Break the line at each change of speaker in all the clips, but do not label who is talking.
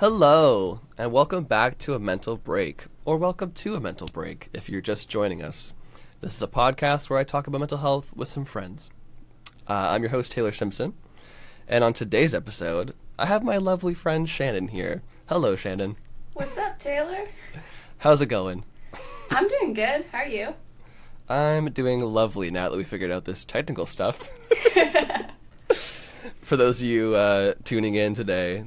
Hello, and welcome back to A Mental Break, or welcome to A Mental Break if you're just joining us. This is a podcast where I talk about mental health with some friends. I'm your host, Taylor Simpson, and on today's episode, I have my lovely friend Shannon here. Hello, Shannon.
What's up, Taylor?
How's it going?
I'm doing good. How are you?
I'm doing lovely now that we figured out this technical stuff. For those of you tuning in today,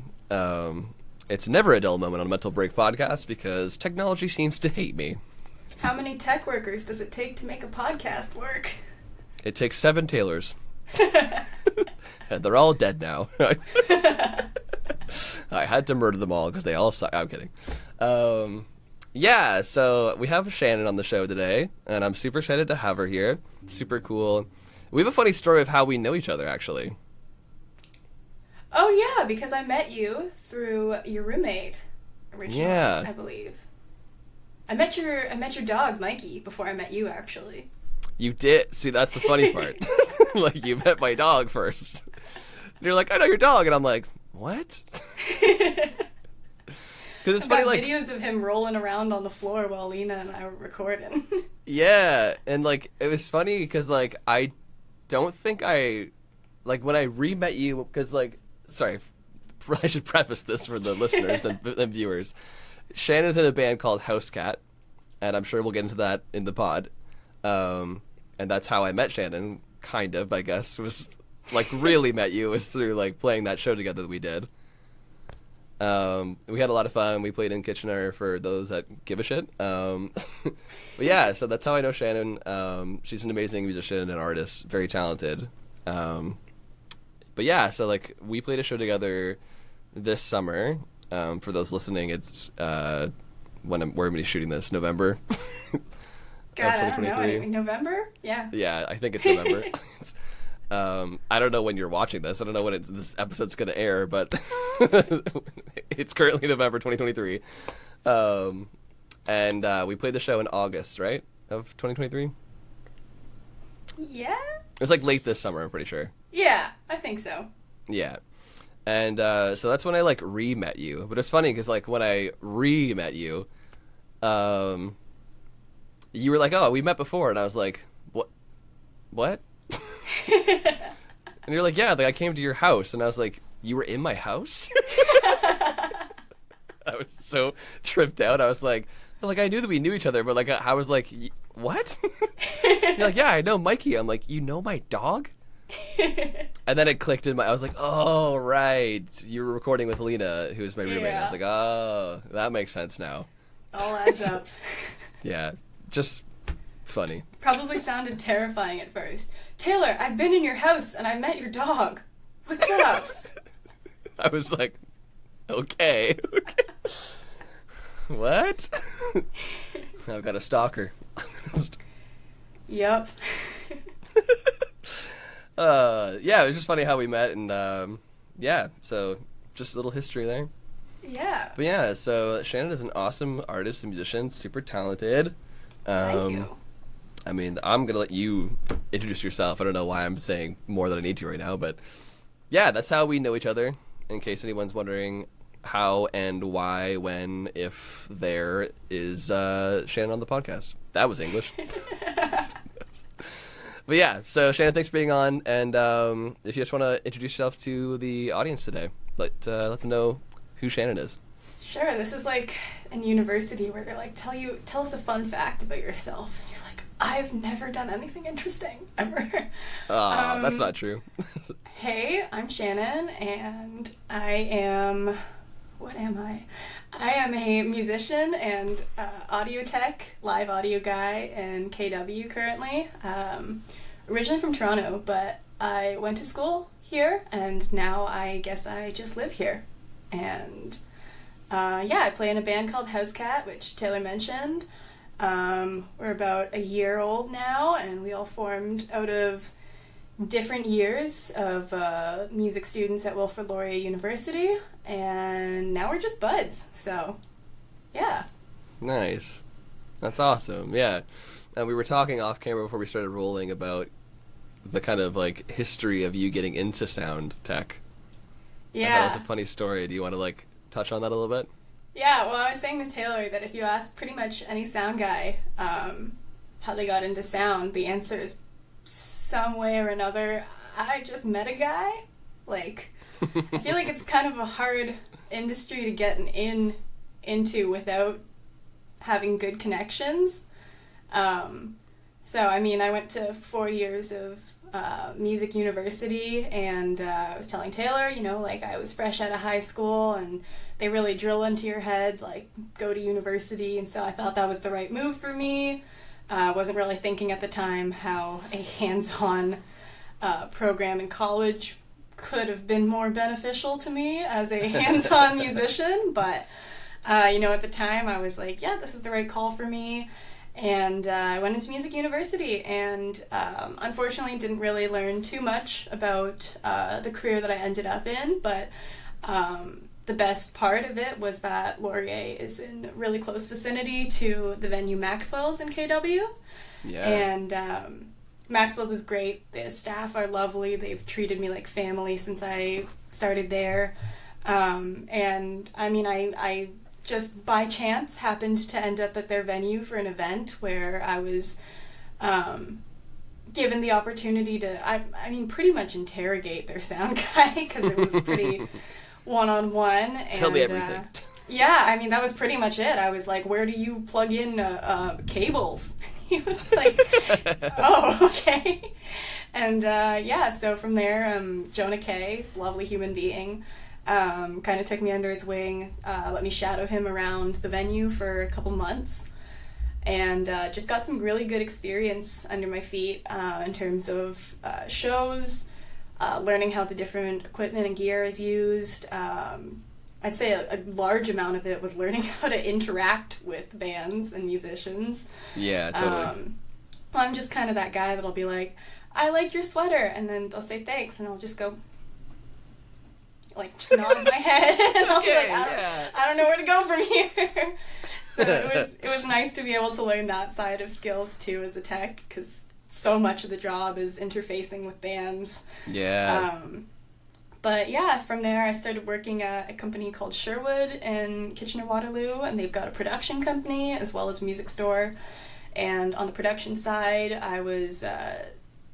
it's never a dull moment on a Mental Break podcast because technology seems to hate me.
How many tech workers does it take to make a podcast work?
It takes 7 Taylors. And they're all dead now. I had to murder them all because they all suck. I'm kidding. Yeah, so we have Shannon on the show today, and I'm super excited to have her here. Super cool. We have a funny story of how we know each other, actually.
Oh, yeah, because I met you through your roommate originally, I believe. I met your dog, Mikey, before I met you, actually.
You did? See, that's the funny part. Like, you met my dog first. And you're like, I know your dog. And I'm like, what? Because it's funny, like,
videos of him rolling around on the floor while Lena and I were recording.
Yeah, and, like, it was funny because, like, I don't think like, when I re-met you, because, like, sorry, I should preface this for the listeners and viewers. Shannon's in a band called Housecat, and I'm sure we'll get into that in the pod. And that's how I met Shannon, kind of, I guess. Was like really met you was through like playing that show together that we did. We had a lot of fun. We played in Kitchener for those that give a shit. But yeah, so that's how I know Shannon. She's an amazing musician and artist, very talented. But yeah, so like we played a show together this summer. For those listening, it's where am I shooting this? November.
God, I don't know. November? Yeah.
Yeah, I think it's November. I don't know when you're watching this. I don't know when this episode's going to air, but it's currently November 2023. And we played the show in August, right, of 2023?
Yeah.
It was like late this summer, I'm pretty sure.
Yeah, I think so.
Yeah. And so that's when I like re-met you. But it's funny because like when I re-met you, you were like, "Oh, we met before," and I was like, "What?" And you're like, "Yeah, like I came to your house," and I was like, "You were in my house?" I was so tripped out. I was like, I knew that we knew each other, but like I was like, "What?" You're like, "Yeah, I know Mikey." I'm like, "You know my dog?" And then it clicked in I was like, oh, right. You were recording with Lena, who's my roommate. Yeah. I was like, oh, that makes sense now.
All adds up.
Yeah, just funny.
Probably sounded terrifying at first. Taylor, I've been in your house and I met your dog. What's up?
I was like, okay. What? I've got a stalker.
Yep.
Yeah, it was just funny how we met, and yeah, so just a little history there.
Yeah.
But yeah, so Shannon is an awesome artist and musician, super talented.
Thank you.
I mean, I'm gonna let you introduce yourself. I don't know why I'm saying more than I need to right now, but yeah, that's how we know each other. In case anyone's wondering how and why, when, if there is Shannon on the podcast. That was English. But yeah, so Shannon, thanks for being on, and if you just want to introduce yourself to the audience today, let them know who Shannon is.
Sure, this is like in university where they're like, tell us a fun fact about yourself, and you're like, I've never done anything interesting, ever.
That's not true.
Hey, I'm Shannon, and what am I? I am a musician and audio tech, live audio guy in KW currently. Originally from Toronto, but I went to school here, and now I guess I just live here. And yeah, I play in a band called Housecat, which Taylor mentioned. We're about a year old now, and we all formed out of different years of music students at Wilfrid Laurier University, and now we're just buds, so yeah.
Nice. That's awesome. Yeah. And we were talking off camera before we started rolling about the kind of like history of you getting into sound tech.
Yeah.
I thought it was a funny story. Do you want to like touch on that a little bit?
Yeah, well, I was saying to Taylor that if you ask pretty much any sound guy how they got into sound, the answer is some way or another, I just met a guy. Like, I feel like it's kind of a hard industry to get into without having good connections. So, I mean, I went to 4 years of music university, and I was telling Taylor, like, I was fresh out of high school, and they really drill into your head, like, go to university, and so I thought that was the right move for me. Wasn't really thinking at the time how a hands-on program in college could have been more beneficial to me as a hands-on musician, but, at the time I was like, yeah, this is the right call for me. And I went into music university, and unfortunately didn't really learn too much about the career that I ended up in, but the best part of it was that Laurier is in really close vicinity to the venue Maxwell's in KW.
Yeah.
And Maxwell's is great. The staff are lovely. They've treated me like family since I started there. And I mean, I just by chance happened to end up at their venue for an event where I was given the opportunity to, I mean, pretty much interrogate their sound guy, because it was pretty one-on-one.
Tell me everything.
Yeah, I mean, that was pretty much it. I was like, where do you plug in cables? He was like, oh, okay. And so from there, Jonah Kay, this lovely human being, kind of took me under his wing, let me shadow him around the venue for a couple months, and just got some really good experience under my feet in terms of shows, learning how the different equipment and gear is used. I'd say a large amount of it was learning how to interact with bands and musicians.
Yeah, totally.
Well, I'm just kind of that guy that'll be like, I like your sweater, and then they'll say thanks, and I'll just go, like, just nod my head, and I'll be like, I don't know where to go from here. So it was nice to be able to learn that side of skills too as a tech, because so much of the job is interfacing with bands.
Yeah.
But yeah, from there I started working at a company called Sherwood in Kitchener-Waterloo, and they've got a production company as well as a music store. And on the production side, I was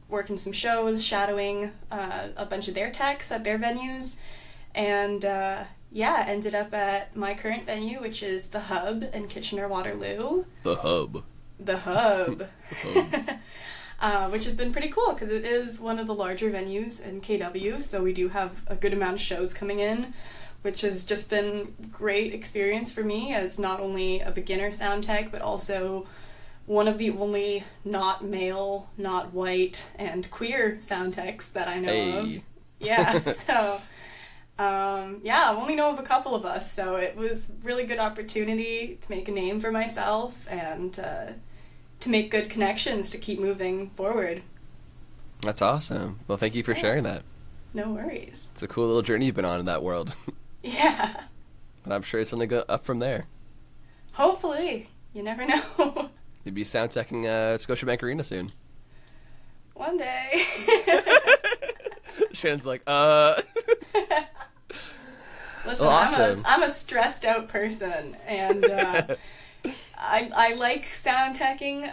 working some shows, shadowing a bunch of their techs at their venues, and ended up at my current venue, which is The Hub in Kitchener-Waterloo.
The Hub.
The Hub.
The Hub.
Which has been pretty cool, because it is one of the larger venues in KW, so we do have a good amount of shows coming in, which has just been great experience for me as not only a beginner sound tech, but also one of the only not male, not white, and queer sound techs that I know of. Yeah, so I only know of a couple of us, so it was really good opportunity to make a name for myself and to make good connections to keep moving forward.
That's awesome. Well, thank you for sharing that.
No worries.
It's a cool little journey you've been on in that world.
Yeah.
But I'm sure it's only go up from there.
Hopefully. You never know.
You'll be sound teching Scotiabank Arena soon.
One day.
Shannon's like,
Listen,
well, awesome.
I'm a stressed out person, and I like sound teching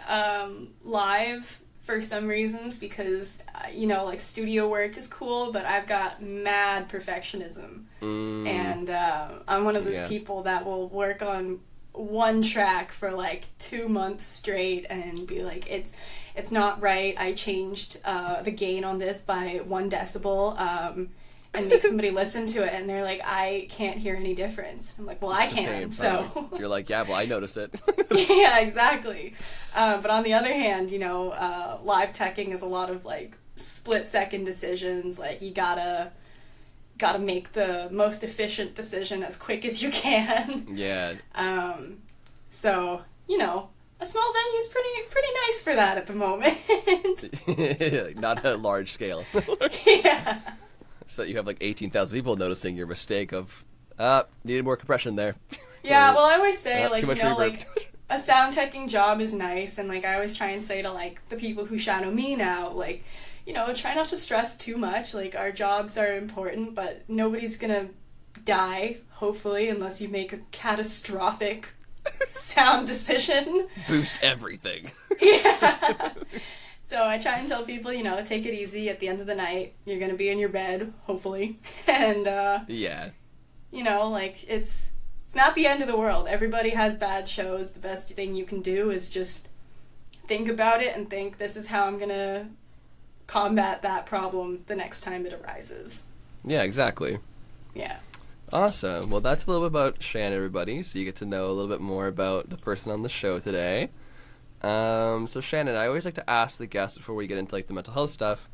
live for some reasons, because like studio work is cool, but I've got mad perfectionism, and I'm one of those people that will work on one track for like 2 months straight and be like, it's not right, I changed the gain on this by 1 decibel, and make somebody listen to it, and they're like, I can't hear any difference. I'm like, well, I can, so.
You're like, yeah, well, I notice it.
Yeah, exactly. But on the other hand, live teching is a lot of like split-second decisions. Like, you gotta make the most efficient decision as quick as you can.
Yeah.
So, a small venue's pretty nice for that at the moment.
Not a large scale.
Yeah.
So you have like 18,000 people noticing your mistake of, needed more compression there.
Yeah, well, I always say, like,
too much reverb.
Like, a sound teching job is nice, and like I always try and say to like the people who shadow me now, like, try not to stress too much. Like, our jobs are important, but nobody's gonna die, hopefully, unless you make a catastrophic sound decision.
Boost everything.
Yeah. So I try and tell people, take it easy. At the end of the night, you're going to be in your bed, hopefully. And,
yeah.
It's not the end of the world. Everybody has bad shows. The best thing you can do is just think about it and think, this is how I'm going to combat that problem the next time it arises.
Yeah, exactly.
Yeah.
Awesome. Well, that's a little bit about Shannon, everybody. So you get to know a little bit more about the person on the show today. So Shannon, I always like to ask the guests before we get into the mental health stuff,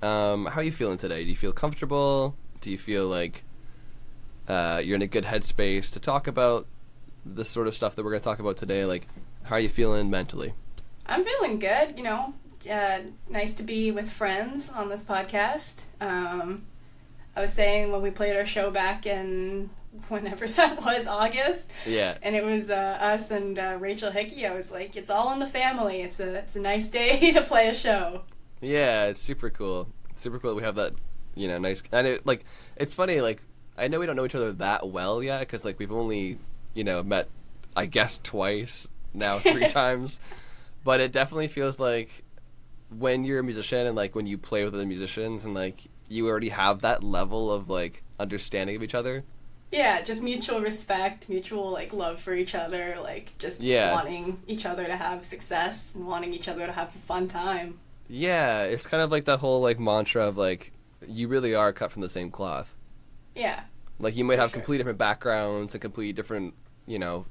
how are you feeling today? Do you feel comfortable? Do you feel like you're in a good headspace to talk about the sort of stuff that we're going to talk about today? How are you feeling mentally?
I'm feeling good, nice to be with friends on this podcast. I was saying when we played our show back in whenever that was, August.
Yeah.
And it was us and Rachel Hickey. I was like, it's all in the family. It's a nice day to play a show.
Yeah, it's super cool. It's super cool that we have that, nice. And it's funny. I know we don't know each other that well yet because we've only, met, I guess, twice now, 3 times. But it definitely feels like when you're a musician and when you play with other musicians and you already have that level of understanding of each other.
Yeah, just mutual respect, mutual love for each other, just wanting each other to have success and wanting each other to have a fun time.
Yeah, it's kind of that whole mantra of you really are cut from the same cloth.
Yeah.
You might have completely different backgrounds and completely different,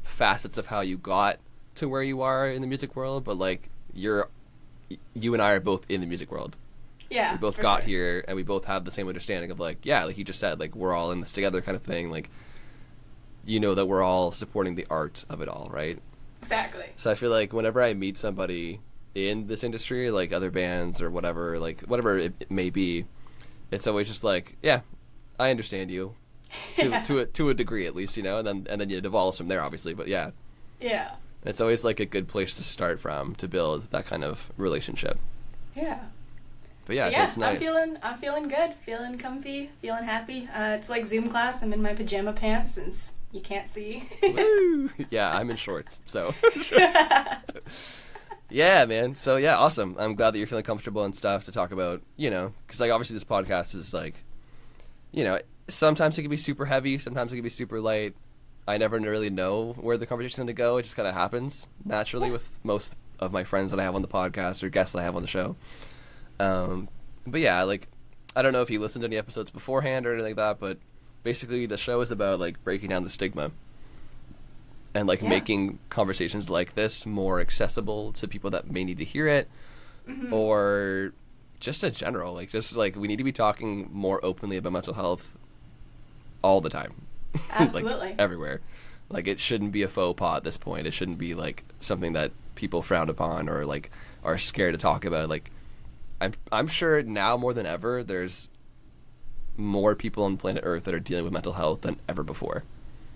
facets of how you got to where you are in the music world, but you and I are both in the music world.
Yeah,
we both got here, and we both have the same understanding of like you just said, we're all in this together kind of thing. That we're all supporting the art of it all, right?
Exactly.
So I feel whenever I meet somebody in this industry, other bands or whatever, whatever it may be, it's always just yeah, I understand you, to a degree at least, and then it evolves from there, obviously. But yeah.
Yeah.
It's always a good place to start from to build that kind of relationship.
Yeah.
But yeah, so it's nice.
I'm feeling good, feeling comfy, feeling happy. It's like Zoom class. I'm in my pajama pants since you can't see.
Woo! Yeah, I'm in shorts, so. Yeah, man. So yeah, awesome. I'm glad that you're feeling comfortable and stuff to talk about, because obviously this podcast is sometimes it can be super heavy, sometimes it can be super light. I never really know where the conversation's going to go. It just kind of happens naturally with most of my friends that I have on the podcast or guests that I have on the show. But yeah, I don't know if you listened to any episodes beforehand or anything like that, but basically the show is about breaking down the stigma and making conversations like this more accessible to people that may need to hear it, or just in general, we need to be talking more openly about mental health all the time.
Absolutely.
Everywhere. It shouldn't be a faux pas at this point. It shouldn't be something that people frown upon or are scared to talk about. I'm sure now more than ever there's more people on planet Earth that are dealing with mental health than ever before.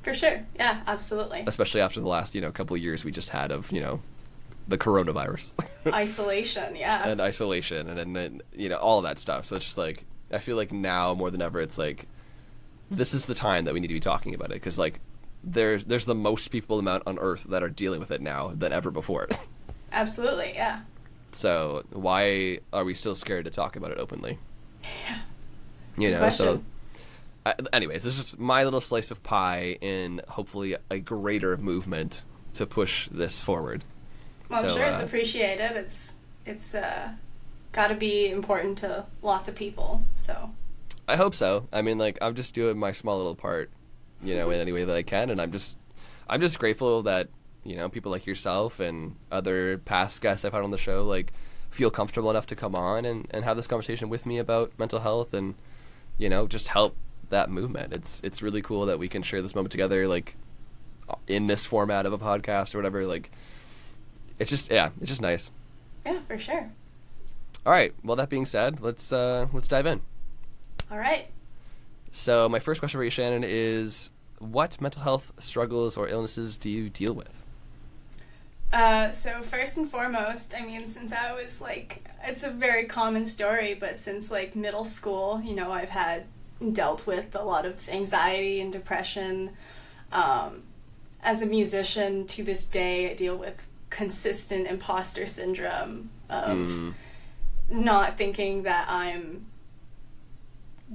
For sure. Yeah, absolutely.
Especially after the last, couple of years we just had of, the coronavirus.
Isolation, yeah.
And isolation and then, all of that stuff. So it's just I feel now more than ever it's this is the time that we need to be talking about it because there's the most people amount on Earth that are dealing with it now than ever before.
Absolutely, yeah.
So why are we still scared to talk about it openly?
Yeah.
Good
question.
So anyways, this is just my little slice of pie in hopefully a greater movement to push this forward.
Well, I'm sure it's appreciated. It's got to be important to lots of people, so.
I hope so. I mean, I'm just doing my small little part, in any way that I can, and I'm just grateful that, people like yourself and other past guests I've had on the show, feel comfortable enough to come on and have this conversation with me about mental health and, just help that movement. It's really cool that we can share this moment together, in this format of a podcast or whatever. It's just nice.
Yeah, for sure.
All right. Well, that being said, let's dive in.
All right.
So my first question for you, Shannon, is what mental health struggles or illnesses do you deal with?
So first and foremost, I mean, since I was it's a very common story, but since middle school, I've had dealt with a lot of anxiety and depression. As a musician, to this day, I deal with consistent imposter syndrome of not thinking that I'm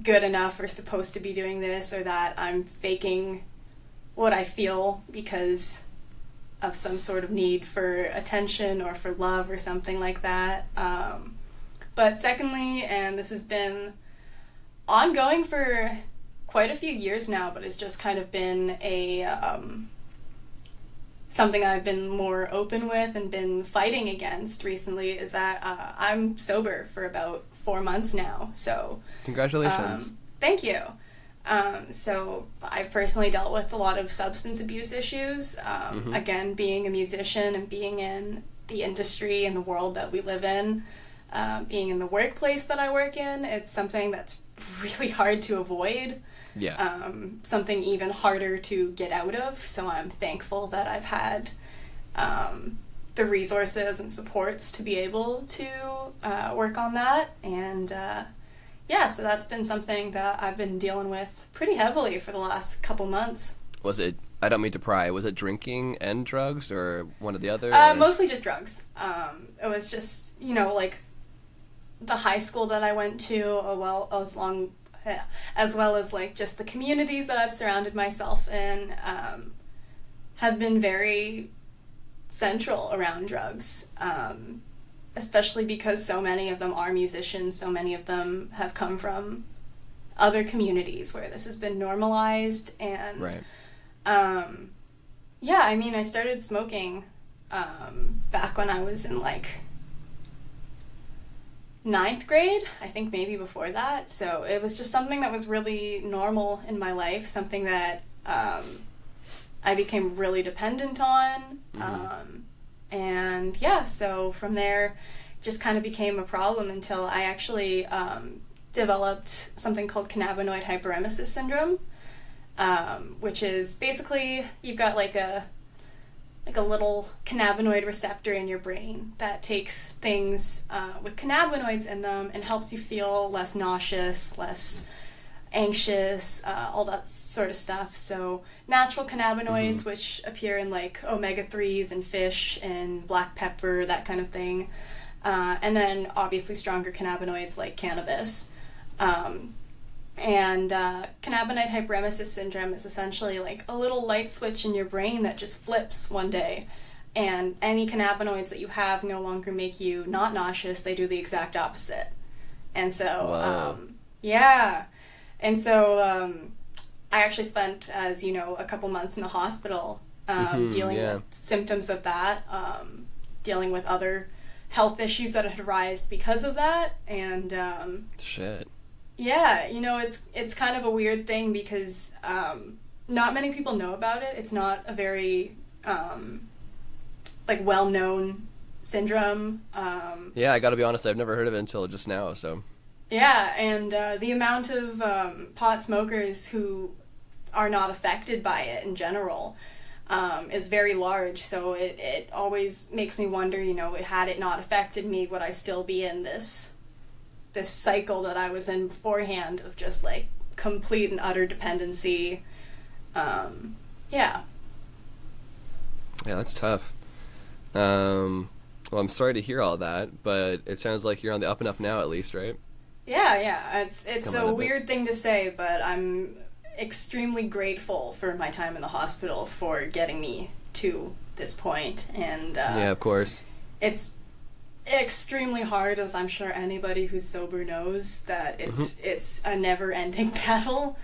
good enough or supposed to be doing this, or that I'm faking what I feel because of some sort of need for attention or for love or something like that. But secondly, and this has been ongoing for quite a few years now, but it's just kind of been a something I've been more open with and been fighting against recently, is that I'm sober for about 4 months now. So
Congratulations.
Thank you. So I've personally dealt with a lot of substance abuse issues. Again, being a musician and being in the industry and the world that we live in, being in the workplace that I work in, it's something that's really hard to avoid.
Yeah.
Something even harder to get out of. So I'm thankful that I've had the resources and supports to be able to work on that. And yeah, so that's been something that I've been dealing with pretty heavily for the last couple months.
Was it, I don't mean to pry, was it drinking and drugs or one or the other?
Mostly just drugs. It was just, like the high school that I went to, as well as like just the communities that I've surrounded myself in, have been very central around drugs, especially because so many of them are musicians. So many of them have come from other communities where this has been normalized. And
right.
Yeah, I mean, I started smoking back when I was in like 9th grade, I think maybe before that. So it was just something that was really normal in my life, something that I became really dependent on. And yeah, so from there, just kind of became a problem until I actually developed something called cannabinoid hyperemesis syndrome, which is basically you've got like a little cannabinoid receptor in your brain that takes things with cannabinoids in them and helps you feel less nauseous, less anxious, all that sort of stuff. So natural cannabinoids, which appear in like omega-3s and fish and black pepper, that kind of thing. And then obviously stronger cannabinoids like cannabis. And cannabinoid hyperemesis syndrome is essentially like a little light switch in your brain that just flips one day, and any cannabinoids that you have no longer make you not nauseous, they do the exact opposite. And so yeah, and so I actually spent, as you know, a couple months in the hospital dealing with symptoms of that, dealing with other health issues that had arisen because of that. And
shit.
Yeah, it's kind of a weird thing because not many people know about it. It's not a very like well-known syndrome.
Yeah, I gotta be honest, I've never heard of it until just now, so.
Yeah, and the amount of pot smokers who are not affected by it in general is very large. So it always makes me wonder, had it not affected me, would I still be in this cycle that I was in beforehand of just like complete and utter dependency. Yeah, that's
tough. Well, I'm sorry to hear all that, but it sounds like you're on the up and up now, at least, right?
Yeah. It's a weird thing to say, but I'm extremely grateful for my time in the hospital for getting me to this point. And
yeah, of course.
It's extremely hard, as I'm sure anybody who's sober knows, that it's a never-ending battle.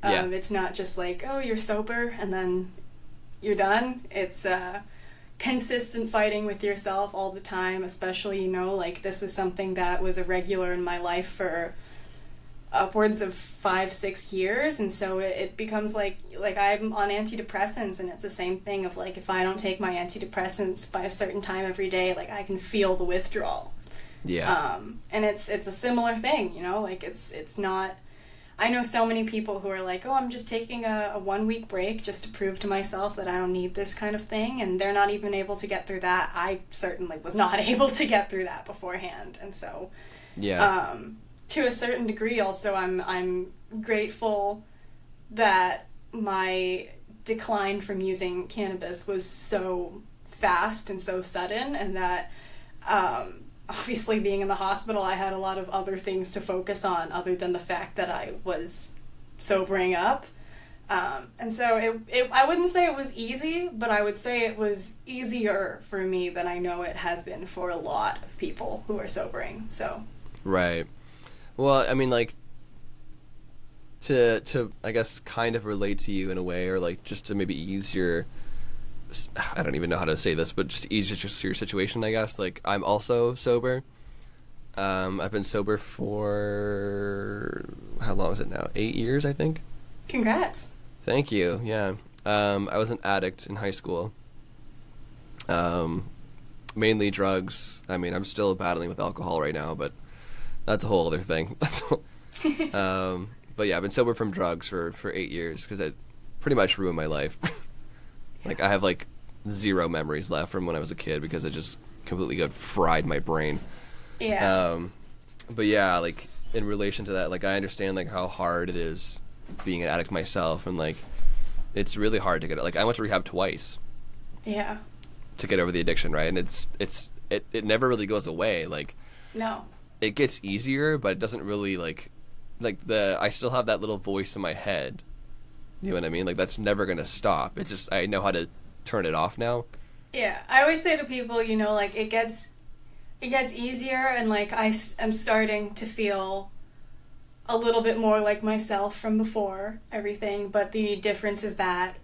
It's not just like, oh, you're sober and then you're done. It's consistent fighting with yourself all the time, especially, like this was something that was a regular in my life for upwards of 5-6 years, and so it becomes like I'm on antidepressants, and it's the same thing of like if I don't take my antidepressants by a certain time every day, like I can feel the withdrawal.
Yeah.
And it's a similar thing, like it's not. I know so many people who are like, oh, I'm just taking a 1-week break just to prove to myself that I don't need this kind of thing, and they're not even able to get through that. I certainly was not able to get through that beforehand, and so
yeah.
To a certain degree, also, I'm grateful that my decline from using cannabis was so fast and so sudden, and that obviously being in the hospital, I had a lot of other things to focus on other than the fact that I was sobering up. And so I wouldn't say it was easy, but I would say it was easier for me than I know it has been for a lot of people who are sobering. So.
Right. Well, I mean, like, to I guess kind of relate to you in a way, or like just to maybe ease your, I don't even know how to say this, but just ease your situation, I guess. Like, I'm also sober. I've been sober for, how long is it now? 8 years, I think.
Congrats.
Thank you. Yeah. I was an addict in high school. Mainly drugs. I mean, I'm still battling with alcohol right now, but that's a whole other thing. But yeah, I've been sober from drugs for 8 years because it pretty much ruined my life. Like, I have like 0 memories left from when I was a kid because it just completely got fried my brain.
Yeah.
But yeah, like, in relation to that, like, I understand like how hard it is being an addict myself, and like, it's really hard to get it. Like, I went to rehab twice.
Yeah.
To get over the addiction, right? And it never really goes away. Like,
No.
It gets easier, but it doesn't really like I still have that little voice in my head. You know what I mean? Like, that's never gonna stop. It's just I know how to turn it off now.
Yeah, I always say to people, you know, like, it gets easier, and like I'm starting to feel a little bit more like myself from before everything, but the difference is that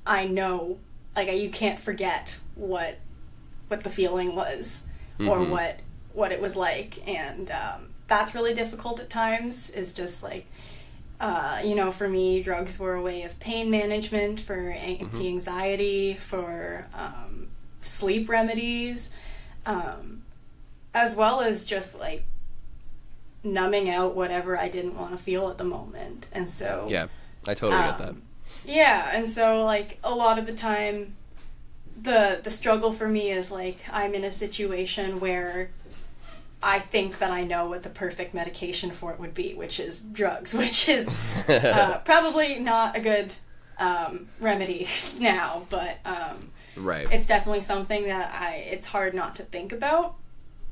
I know, like, you can't forget what the feeling was, or what it was like, and that's really difficult at times. Is just like, you know, for me, drugs were a way of pain management, for anti-anxiety, for sleep remedies, as well as just like numbing out whatever I didn't want to feel at the moment. And so
yeah, I totally get that.
Yeah, and so like a lot of the time the struggle for me is like, I'm in a situation where I think that I know what the perfect medication for it would be, which is drugs, which is probably not a good remedy now, but
right.
It's definitely something that it's hard not to think about.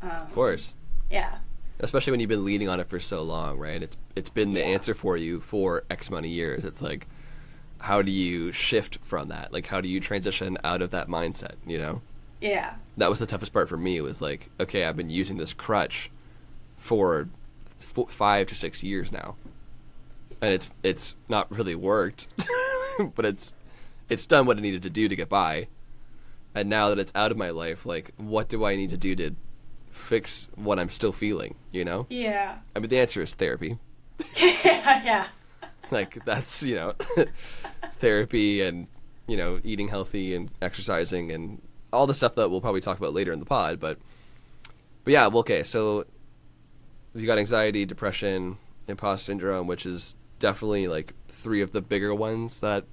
Of course.
Yeah.
Especially when you've been leaning on it for so long, right? It's been the answer for you for X amount of years. It's like, how do you shift from that? Like, how do you transition out of that mindset, you know?
Yeah.
That was the toughest part for me. It was like, okay, I've been using this crutch for 5 to 6 years now, and it's not really worked, but it's done what it needed to do to get by. And now that it's out of my life, like, what do I need to do to fix what I'm still feeling, you know?
Yeah.
I mean, the answer is therapy.
Yeah.
Like, that's, you know, therapy, and, you know, eating healthy and exercising and all the stuff that we'll probably talk about later in the pod. But yeah, well, okay, so you got anxiety, depression, imposter syndrome, which is definitely like 3 of the bigger ones that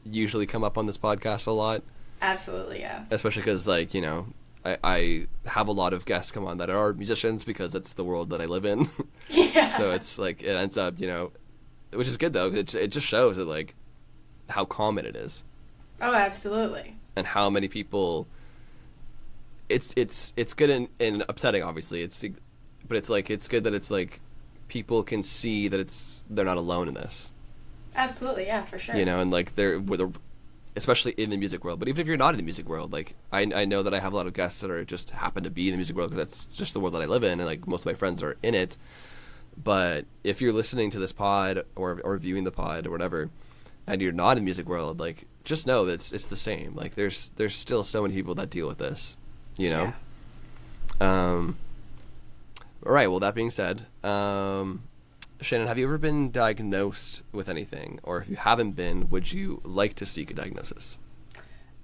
usually come up on this podcast a lot.
Absolutely, yeah.
Especially because, like, you know, I have a lot of guests come on that are musicians because that's the world that I live in.
Yeah.
So it's like, it ends up, you know, which is good though. It just shows that, like, how common it is.
Oh, absolutely.
And how many people. It's good and upsetting, obviously. But it's like, it's good that it's like people can see that they're not alone in this.
Absolutely, yeah, for sure.
You know, and like especially in the music world, but even if you're not in the music world, like I know that I have a lot of guests that are just happen to be in the music world because that's just the world that I live in, and like most of my friends are in it. But if you're listening to this pod or viewing the pod or whatever, and you're not in the music world, like, just know that it's the same. Like, there's still so many people that deal with this, you know? Yeah. All right, well, that being said, Shannon, have you ever been diagnosed with anything? Or if you haven't been, would you like to seek a diagnosis?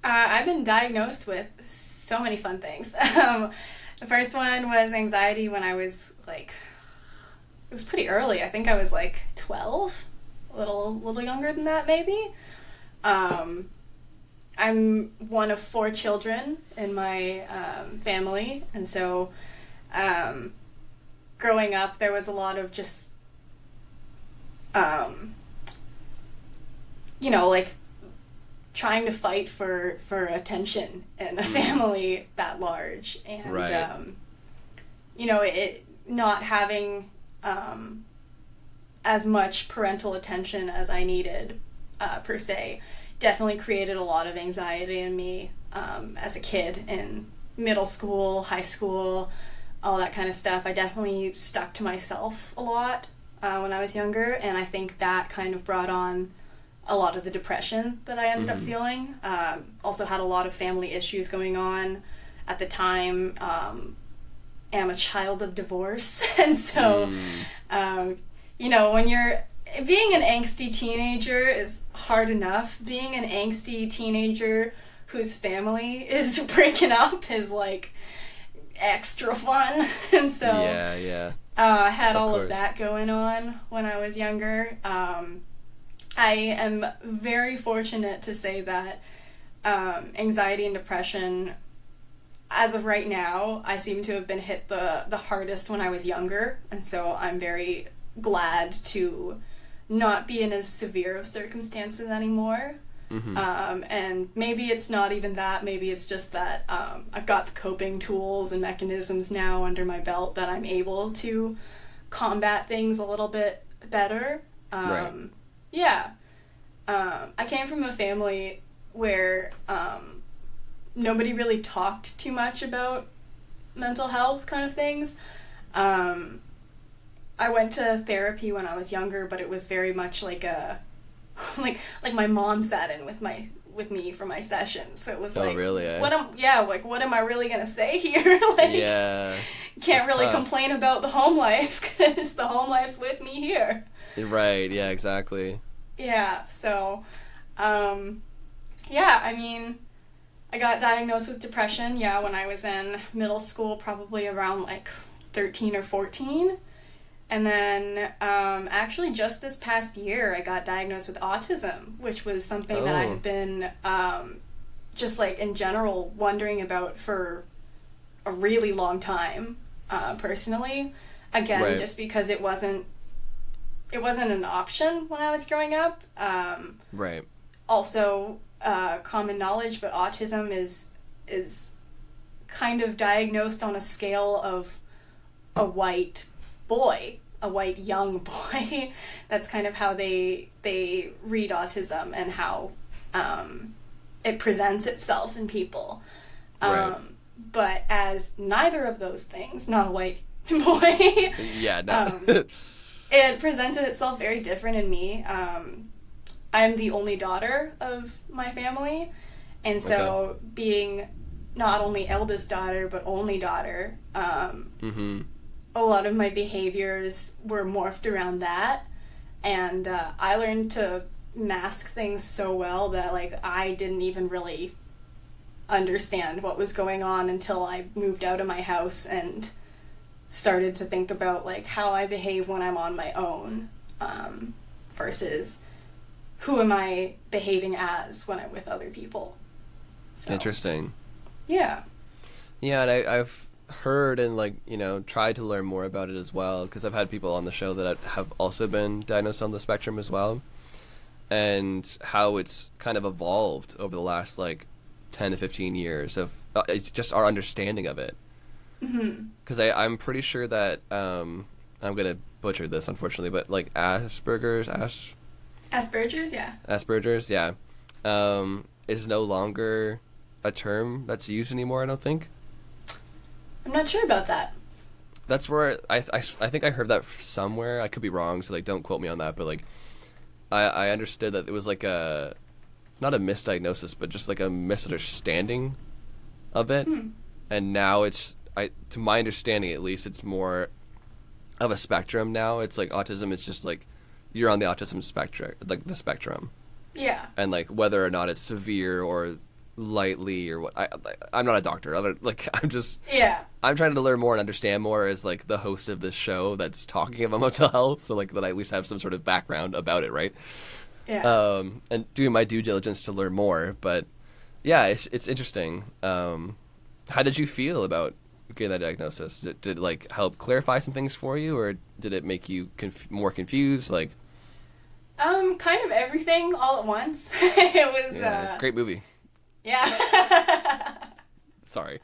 I've been diagnosed with so many fun things. The first one was anxiety when I was like, it was pretty early. I think I was like 12, a little younger than that maybe. I'm one of 4 children in my family, and so growing up there was a lot of just like trying to fight for attention in a family that large, and
Right.
it not having as much parental attention as I needed, per se, definitely created a lot of anxiety in me, as a kid in middle school, high school, all that kind of stuff. I definitely stuck to myself a lot when I was younger, and I think that kind of brought on a lot of the depression that I ended up feeling. Also had a lot of family issues going on at the time. Am a child of divorce, and so when you're being an angsty teenager is hard enough. Being an angsty teenager whose family is breaking up is like extra fun. And so
Yeah.
I had all
course.
of that going on when I was younger. I am very fortunate to say that anxiety and depression, as of right now, I seem to have been hit the hardest when I was younger, and so I'm very glad to not be in as severe of circumstances anymore. And maybe it's not even that, maybe it's just that I've got the coping tools and mechanisms now under my belt that I'm able to combat things a little bit better.
Right.
Yeah. I came from a family where nobody really talked too much about mental health kind of things. I went to therapy when I was younger, but it was very much like a like my mom sat in with me for my sessions. So it was
Oh,
like,
really, eh?
what am I really gonna say here? Like,
Yeah.
can't
That's
really
tough.
complain about the home life because the home life's with me here.
Right. Yeah. Exactly.
Yeah, so, yeah, I mean, I got diagnosed with depression, when I was in middle school, probably around, 13 or 14. And then, actually, just this past year, I got diagnosed with autism, which was something that I
Oh.
had been, just, in general, wondering about for a really long time, personally. Again,
Right.
just because it wasn't an option when I was growing up.
Right.
Also, common knowledge, but autism is kind of diagnosed on a scale of a white boy, a white young boy. That's kind of how they read autism and how it presents itself in people.
Right.
But as neither of those things, not a white boy,
Yeah. No.
it presented itself very different in me. I'm the only daughter of my family, and so being not only eldest daughter but only daughter, a lot of my behaviors were morphed around that, and I learned to mask things so well that I didn't even really understand what was going on until I moved out of my house and started to think about how I behave when I'm on my own, versus who am I behaving as when I'm with other people. So,
Interesting.
yeah.
Yeah, and I've heard and tried to learn more about it as well, because I've had people on the show that have also been diagnosed on the spectrum as well, and how it's kind of evolved over the last 10 to 15 years of just our understanding of it. Because I'm pretty sure that I'm gonna butcher this, unfortunately, but Asperger's, yeah, is no longer a term that's used anymore. I don't think.
I'm not sure about that.
That's where I think I heard that somewhere. I could be wrong, so don't quote me on that. But I understood that it was a not a misdiagnosis, but just a misunderstanding of it, and now it's to my understanding at least, it's more of a spectrum now. It's autism is just you're on the autism spectrum, the spectrum.
Yeah.
And whether or not it's severe or lightly or what, I'm not a doctor. I'm just I'm trying to learn more and understand more as the host of this show that's talking about mental health, so that I at least have some sort of background about it, right?
Yeah.
And doing my due diligence to learn more. But yeah, it's interesting. How did you feel about getting that diagnosis? Did it help clarify some things for you, or did it make you more confused?
Kind of everything all at once. It was,
Yeah, great movie.
yeah.
Sorry.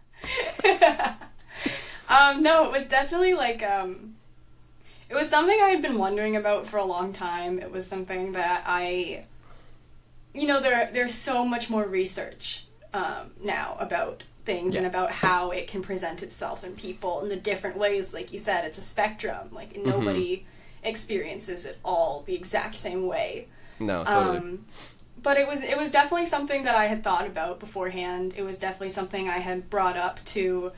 No, it was definitely like, it was something I had been wondering about for a long time. It was something that there's so much more research now about things and about how it can present itself in people in the different ways. Like you said, it's a spectrum. Like nobody experiences it all the exact same way.
No, totally.
But it was definitely something that I had thought about beforehand. It was definitely something I had brought up to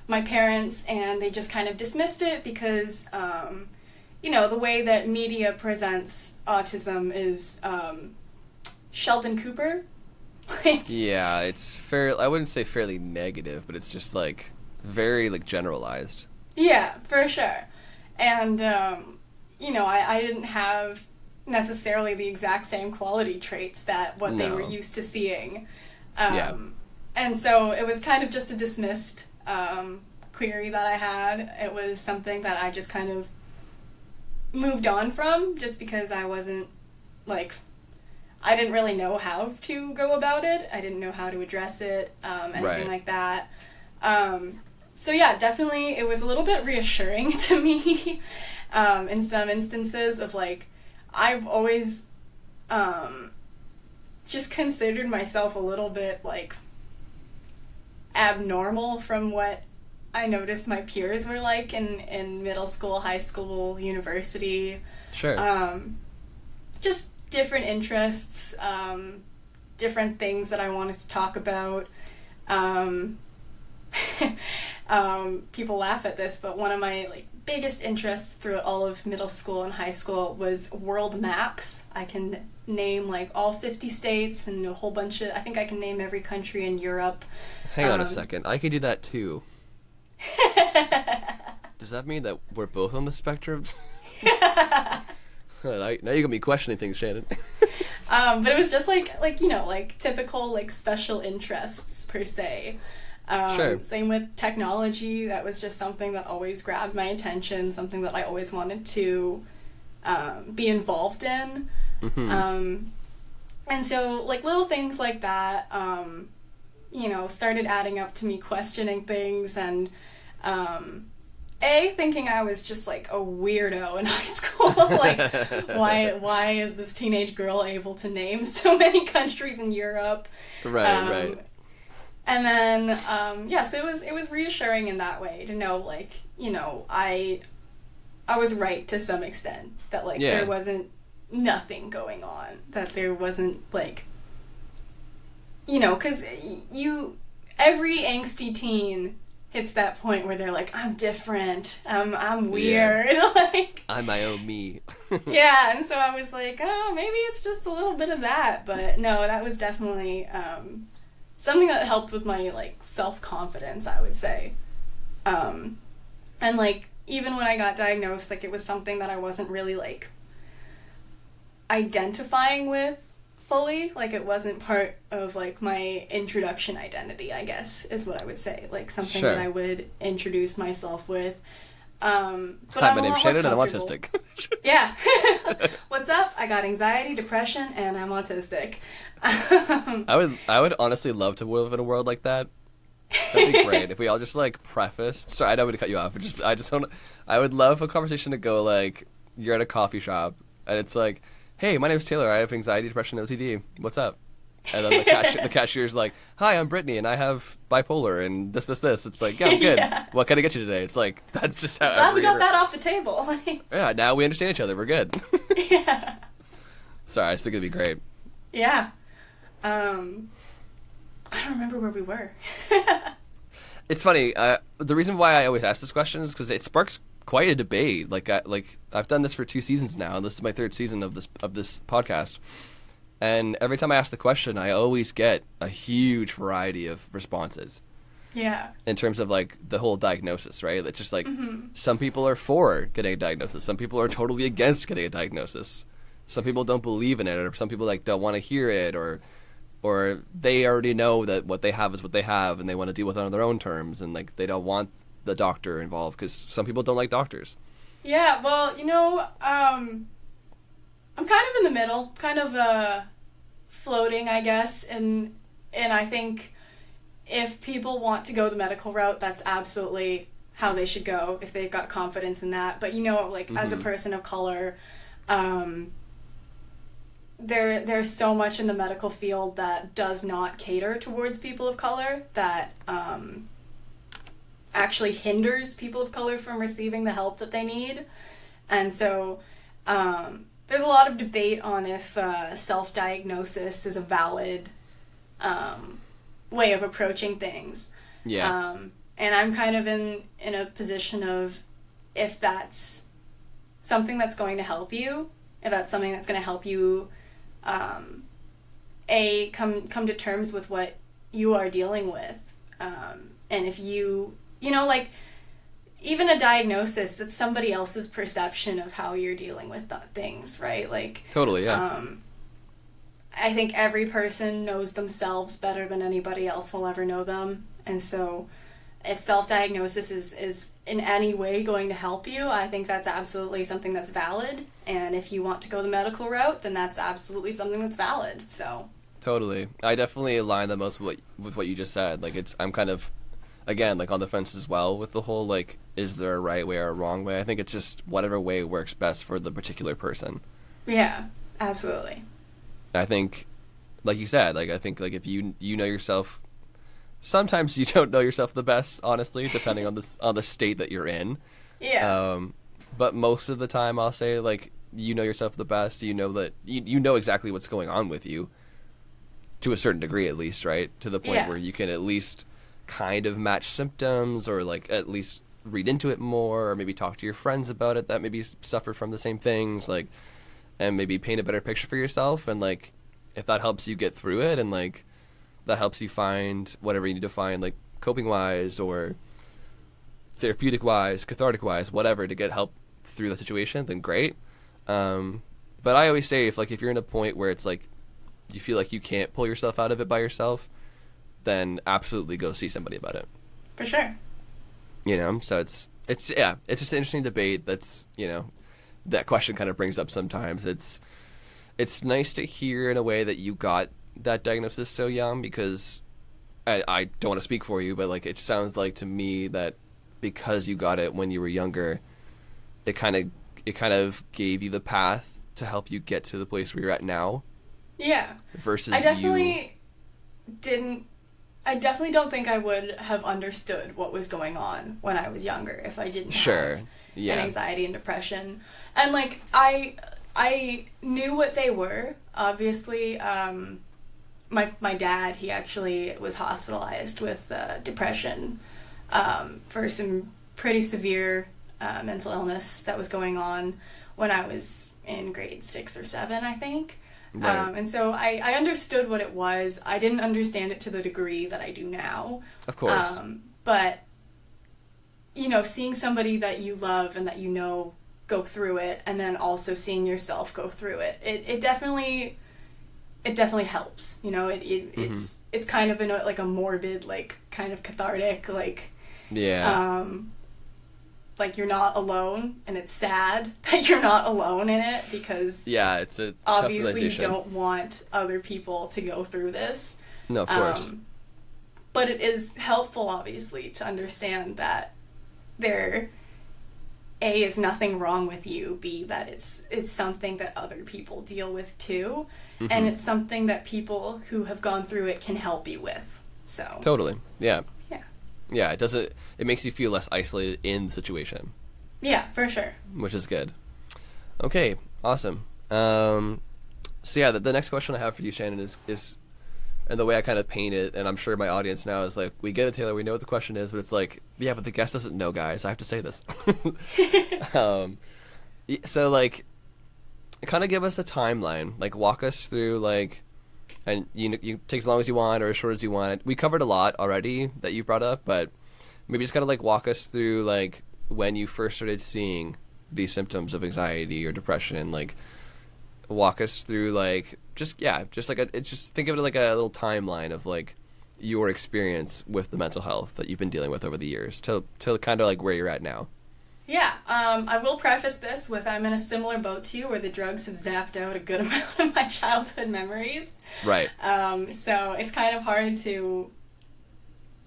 my parents, and they just kind of dismissed it because, the way that media presents autism is Sheldon Cooper.
Yeah, it's I wouldn't say fairly negative, but it's just like very like generalized.
Yeah, for sure. And, I didn't have necessarily the exact same quality traits that what they were used to seeing. And so it was kind of just a dismissed query that I had. It was something that I just kind of moved on from just because I wasn't, I didn't really know how to go about it. I didn't know how to address it, anything like that. So yeah, definitely it was a little bit reassuring to me in some instances of I've always just considered myself a little bit abnormal from what I noticed my peers were like in middle school, high school, university.
Sure.
Just different interests, different things that I wanted to talk about. People laugh at this, but one of my biggest interests throughout all of middle school and high school was world maps. I can name all 50 states and a whole bunch of, I think I can name every country in Europe.
Hang on a second. I could do that too. Does that mean that we're both on the spectrum? Now you got me questioning things, Shannon.
But it was just typical special interests per se.
Sure.
Same with technology. That was just something that always grabbed my attention, something that I always wanted to be involved in. Mm-hmm. And so little things like that, started adding up to me questioning things and thinking I was just a weirdo in high school. Why is this teenage girl able to name so many countries in Europe?
Right.
And then, so it was reassuring in that way to know, I was right to some extent. That, there wasn't nothing going on. That there wasn't, because every angsty teen hits that point where they're I'm different, I'm weird,
I'm my own me.
Yeah, and so I was maybe it's just a little bit of that, but no, that was definitely, something that helped with my, self-confidence, I would say. And, even when I got diagnosed, it was something that I wasn't really, identifying with fully. It wasn't part of, my introduction identity, I guess, is what I would say. Something
Sure.
that I would introduce myself with. But
Hi, my name's Shannon and I'm autistic.
Yeah. What's up? I got anxiety, depression, and I'm autistic.
I would honestly love to live in a world like that. That'd be great if we all just prefaced. Sorry, I don't mean to cut you off. But I would love a conversation to go you're at a coffee shop and it's hey, my name's Taylor. I have anxiety, depression, OCD. What's up? And then the cashier's hi, I'm Brittany, and I have bipolar, and this. It's yeah, I'm good. Yeah. What can I get you today? It's that's just how.
Glad we got that off the table.
Yeah, now we understand each other. We're good.
Yeah.
Sorry, I just think it'd be great.
Yeah. I don't remember where we were.
It's funny. The reason why I always ask this question is because it sparks quite a debate. I've done this for 2 seasons now, and this is my 3rd season of this podcast. And every time I ask the question, I always get a huge variety of responses.
Yeah.
In terms of the whole diagnosis, right? It's just some people are for getting a diagnosis. Some people are totally against getting a diagnosis. Some people don't believe in it, or some people don't want to hear it, or they already know that what they have is what they have, and they want to deal with it on their own terms, and they don't want the doctor involved because some people don't like doctors.
Yeah. Well, I'm kind of in the middle, kind of floating, I guess, and I think if people want to go the medical route, that's absolutely how they should go if they've got confidence in that. But like as a person of color, there's so much in the medical field that does not cater towards people of color, that actually hinders people of color from receiving the help that they need. And so there's a lot of debate on if self-diagnosis is a valid way of approaching things.
Yeah.
And I'm kind of in a position of, if that's something that's going to help you, if that's something that's going to help you come to terms with what you are dealing with, and if like, even a diagnosis, it's somebody else's perception of how you're dealing with things, right? Like,
Totally, yeah.
I think every person knows themselves better than anybody else will ever know them. And so if self-diagnosis is in any way going to help you, I think that's absolutely something that's valid. And if you want to go the medical route, then that's absolutely something that's valid. So
Totally. I definitely align the most with what you just said. Like, I'm kind of, again, like, on the fence as well with the whole, like, is there a right way or a wrong way? I think it's just whatever way works best for the particular person.
Yeah, absolutely.
I think, like you said, like, I think, like, if you know yourself, sometimes you don't know yourself the best, honestly, depending on the state that you're in.
Yeah.
But most of the time, I'll say, like, you know yourself the best. You know that you know exactly what's going on with you, to a certain degree, at least, right? To the point where you can at least kind of match symptoms, or like at least read into it more, or maybe talk to your friends about it that maybe suffer from the same things, like, and maybe paint a better picture for yourself. And like, if that helps you get through it, and like that helps you find whatever you need to find, like coping wise or therapeutic wise, cathartic wise, whatever, to get help through the situation, then great. But I always say, if you're in a point where it's like you feel like you can't pull yourself out of it by yourself, then absolutely go see somebody about it.
For sure.
So it's just an interesting debate. That's, that question kind of brings up sometimes. It's nice to hear in a way that you got that diagnosis so young, because I don't want to speak for you, but like, it sounds like to me that because you got it when you were younger, it kind of gave you the path to help you get to the place where you're at now.
Yeah.
Versus
I definitely don't think I would have understood what was going on when I was younger if I didn't have an anxiety and depression. And like, I knew what they were. Obviously, my dad, he actually was hospitalized with depression for some pretty severe mental illness that was going on when I was in grade 6 or 7, I think. Right. And so I understood what it was. I didn't understand it to the degree that I do now.
Of course.
But, seeing somebody that you love and that go through it, and then also seeing yourself go through it, it definitely helps. It's kind of like a morbid, like, kind of cathartic, like, like you're not alone, and it's sad that you're not alone in it, because
it's a
obviously you don't want other people to go through this.
No, of course.
But it is helpful, obviously, to understand that there, A, is nothing wrong with you, B, that it's something that other people deal with too, and it's something that people who have gone through it can help you with. So
totally, yeah.
Yeah,
it makes you feel less isolated in the situation.
Yeah, for sure.
Which is good. Okay, awesome. So yeah, the next question I have for you, Shannon, is, and the way I kind of paint it, and I'm sure my audience now is like, we get it, Taylor, we know what the question is, but it's like, yeah, but the guest doesn't know, guys. I have to say this. So like, kind of give us a timeline. Like, walk us through, like, and you take as long as you want or as short as you want. We covered a lot already that you brought up, but maybe just kind of like walk us through, like, when you first started seeing these symptoms of anxiety or depression. Like, walk us through, like, just think of it like a little timeline of like your experience with the mental health that you've been dealing with over the years till kind of like where you're at now.
Yeah, I will preface this with I'm in a similar boat to you where the drugs have zapped out a good amount of my childhood memories.
Right.
So it's kind of hard to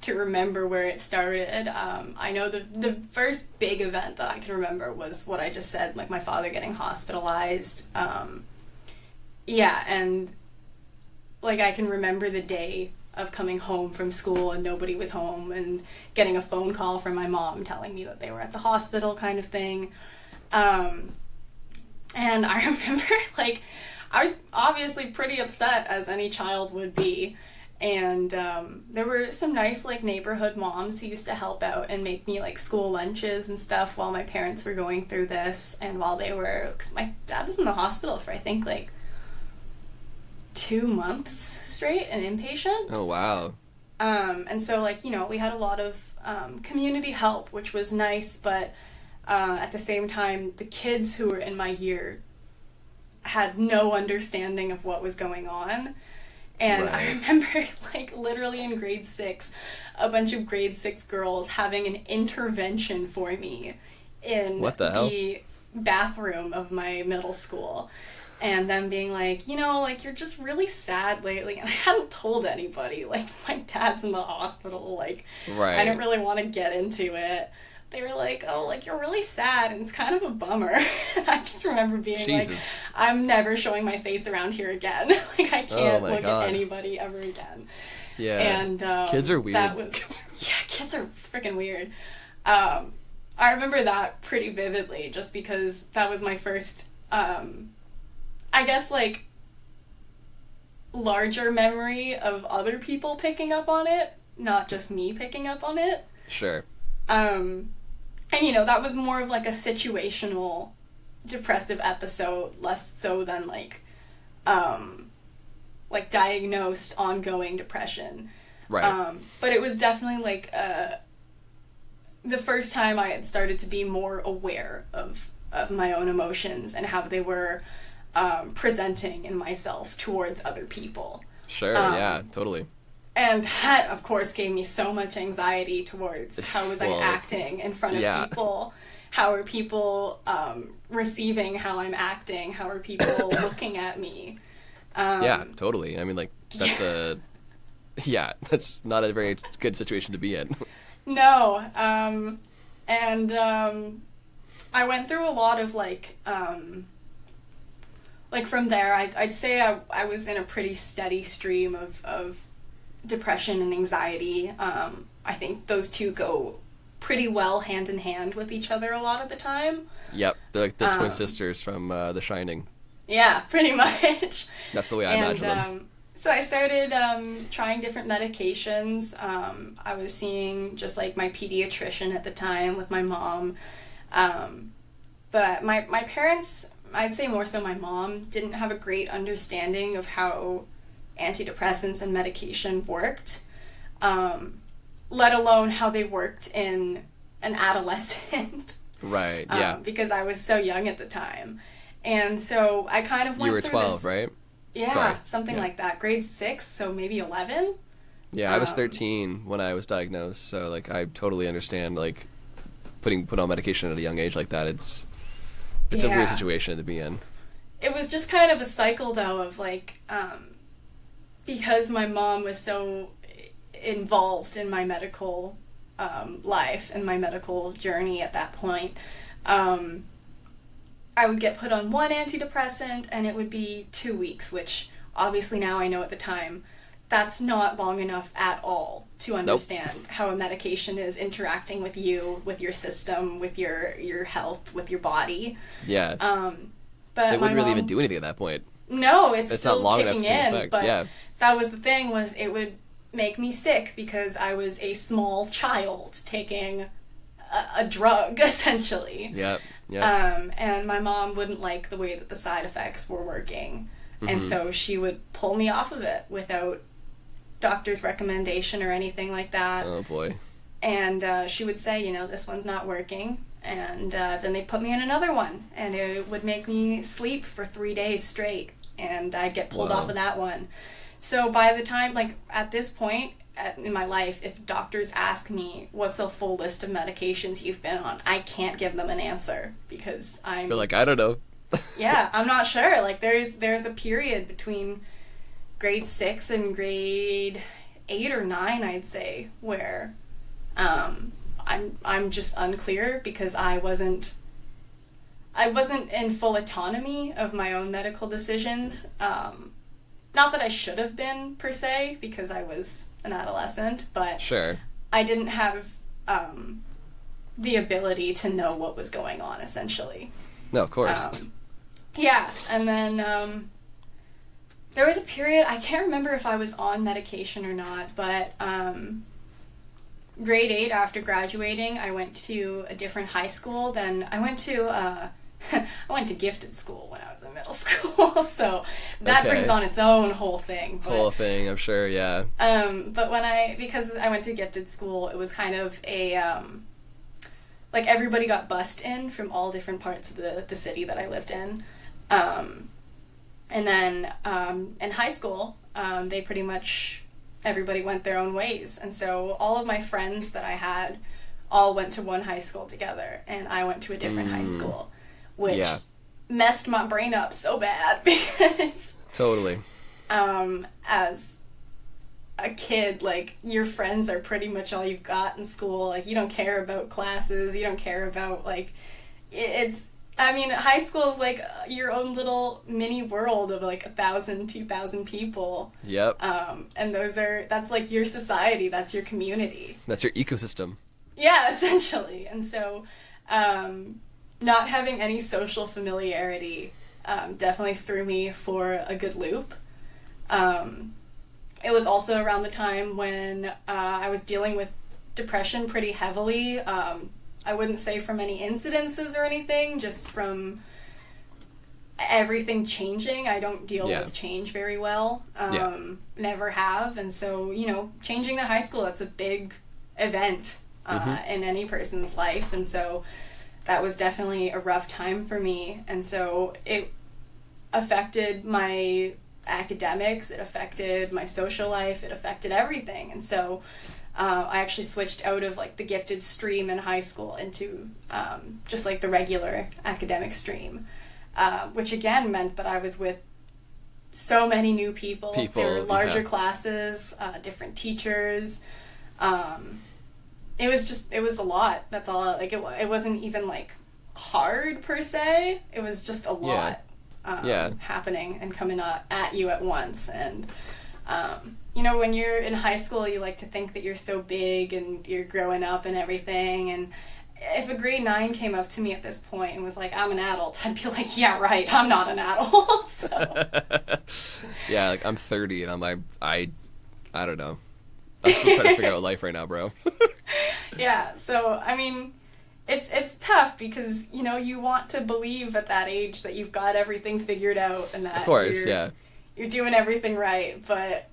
remember where it started. I know the first big event that I can remember was what I just said, like my father getting hospitalized. Yeah, and like I can remember the day of coming home from school and nobody was home and getting a phone call from my mom telling me that they were at the hospital kind of thing. And I remember like I was obviously pretty upset as any child would be. And there were some nice like neighborhood moms who used to help out and make me like school lunches and stuff while my parents were going through this and while they were, cause my dad was in the hospital for I think like 2 months straight, an inpatient.
Oh, wow.
And so, like, you know, we had a lot of community help, which was nice, but at the same time, the kids who were in my year had no understanding of what was going on. And
Right.
I remember, like, literally in grade 6, a bunch of grade 6 girls having an intervention for me in
What the hell?
the bathroom of my middle school. And them being like, you know, like, you're just really sad lately. And I hadn't told anybody. Like, my dad's in the hospital. Like,
Right.
I didn't really want to get into it. They were like, oh, like, you're really sad. And it's kind of a bummer. And I just remember being like,
Jesus.
I'm never showing my face around here again. Like, I can't
my
look
God.
at anybody ever again.
Yeah.
And
Kids are weird.
That was, yeah, kids are freaking weird. I remember that pretty vividly just because that was my first... I guess, like, larger memory of other people picking up on it, not just me picking up on it.
Sure.
And, you know, that was more of, like, a situational depressive episode, less so than, like, diagnosed ongoing depression.
Right.
But it was definitely, like, the first time I had started to be more aware of my own emotions and how they were... presenting in myself towards other people.
Sure, yeah, totally.
And that, of course, gave me so much anxiety towards how was I acting in front of people, how are people receiving how I'm acting, how are people looking at me.
Yeah, totally. I mean, like, that's that's not a very good situation to be in.
No, and I went through a lot of, like from there, I'd say I was in a pretty steady stream of depression and anxiety. I think those two go pretty well hand in hand with each other a lot of the time.
Yep, they're like the twin sisters from The Shining.
Yeah, pretty much.
That's the way I imagine them.
So I started trying different medications. I was seeing just like my pediatrician at the time with my mom. But my parents... I'd say more so my mom didn't have a great understanding of how antidepressants and medication worked, let alone how they worked in an adolescent.
Right, yeah.
Because I was so young at the time. And so I kind of went
You were
through
12,
this,
right?
Yeah,
Sorry.
something like that. Grade 6, so maybe 11.
Yeah, I was 13 when I was diagnosed, so, like, I totally understand, like, put on medication at a young age like that. It's a weird situation to be in.
It was just kind of a cycle, though, of, like, because my mom was so involved in my medical life and my medical journey at that point, I would get put on one antidepressant and it would be 2 weeks, which obviously now I know at the time that's not long enough at all to understand how a medication is interacting with you, with your system, with your health, with your body.
Yeah.
But
it wouldn't really even do anything at that point.
No, it's still
not long
kicking
enough to
in.
affect.
But
yeah.
That was the thing, was it would make me sick because I was a small child taking a drug, essentially.
Yeah.
And my mom wouldn't like the way that the side effects were working. And so she would pull me off of it without doctor's recommendation or anything like that.
Oh, boy.
And she would say, you know, this one's not working. And then they'd put me in another one. And it would make me sleep for 3 days straight. And I'd get pulled off of that one. So by the time, like, at this point, in my life, if doctors ask me what's a full list of medications you've been on, I can't give them an answer because
You're like, I don't know.
Yeah, I'm not sure. Like there's a period between grade 6 and grade 8 or 9, I'd say, where I'm just unclear because I wasn't in full autonomy of my own medical decisions. Not that I should have been, per se, because I was an adolescent, but
Sure.
I didn't have the ability to know what was going on, essentially.
No, of course.
Yeah, and then there was a period, I can't remember if I was on medication or not, but grade 8, after graduating, I went to a different high school. Then I went to I went to gifted school when I was in middle school, so that brings on its own whole thing. But,
whole thing, I'm sure, yeah.
But because I went to gifted school, it was kind of a, like everybody got bussed in from all different parts of the city that I lived in. And then in high school, they pretty much, everybody went their own ways. And so all of my friends that I had all went to one high school together, and I went to a different high school. Which messed my brain up so bad because
totally.
As a kid, like, your friends are pretty much all you've got in school. Like, you don't care about classes, you don't care about, like, high school is like your own little mini world of like 1,000, 2,000 people.
Yep.
And that's like your society, that's your community.
That's your ecosystem.
Yeah, essentially. And so, not having any social familiarity definitely threw me for a good loop. It was also around the time when I was dealing with depression pretty heavily. I wouldn't say from any incidences or anything, just from everything changing. I don't deal with change very well. Never have. And so, changing to high school, that's a big event in any person's life. And so that was definitely a rough time for me. And so it affected my academics, it affected my social life, it affected everything. And so I actually switched out of like the gifted stream in high school into just like the regular academic stream, which again meant that I was with so many new people. There were larger classes, different teachers. It was a lot. That's all. Like it wasn't even like hard per se. It was just a lot happening and coming at you at once. And when you're in high school, you like to think that you're so big and you're growing up and everything. And if a grade 9 came up to me at this point and was like, "I'm an adult," I'd be like, "Yeah, right. I'm not an adult." So.
Yeah, like I'm 30 and I'm like, I don't know. I'm still trying to figure out life right now, bro.
Yeah, so, I mean, it's tough because, you want to believe at that age that you've got everything figured out and that you're doing everything right, but,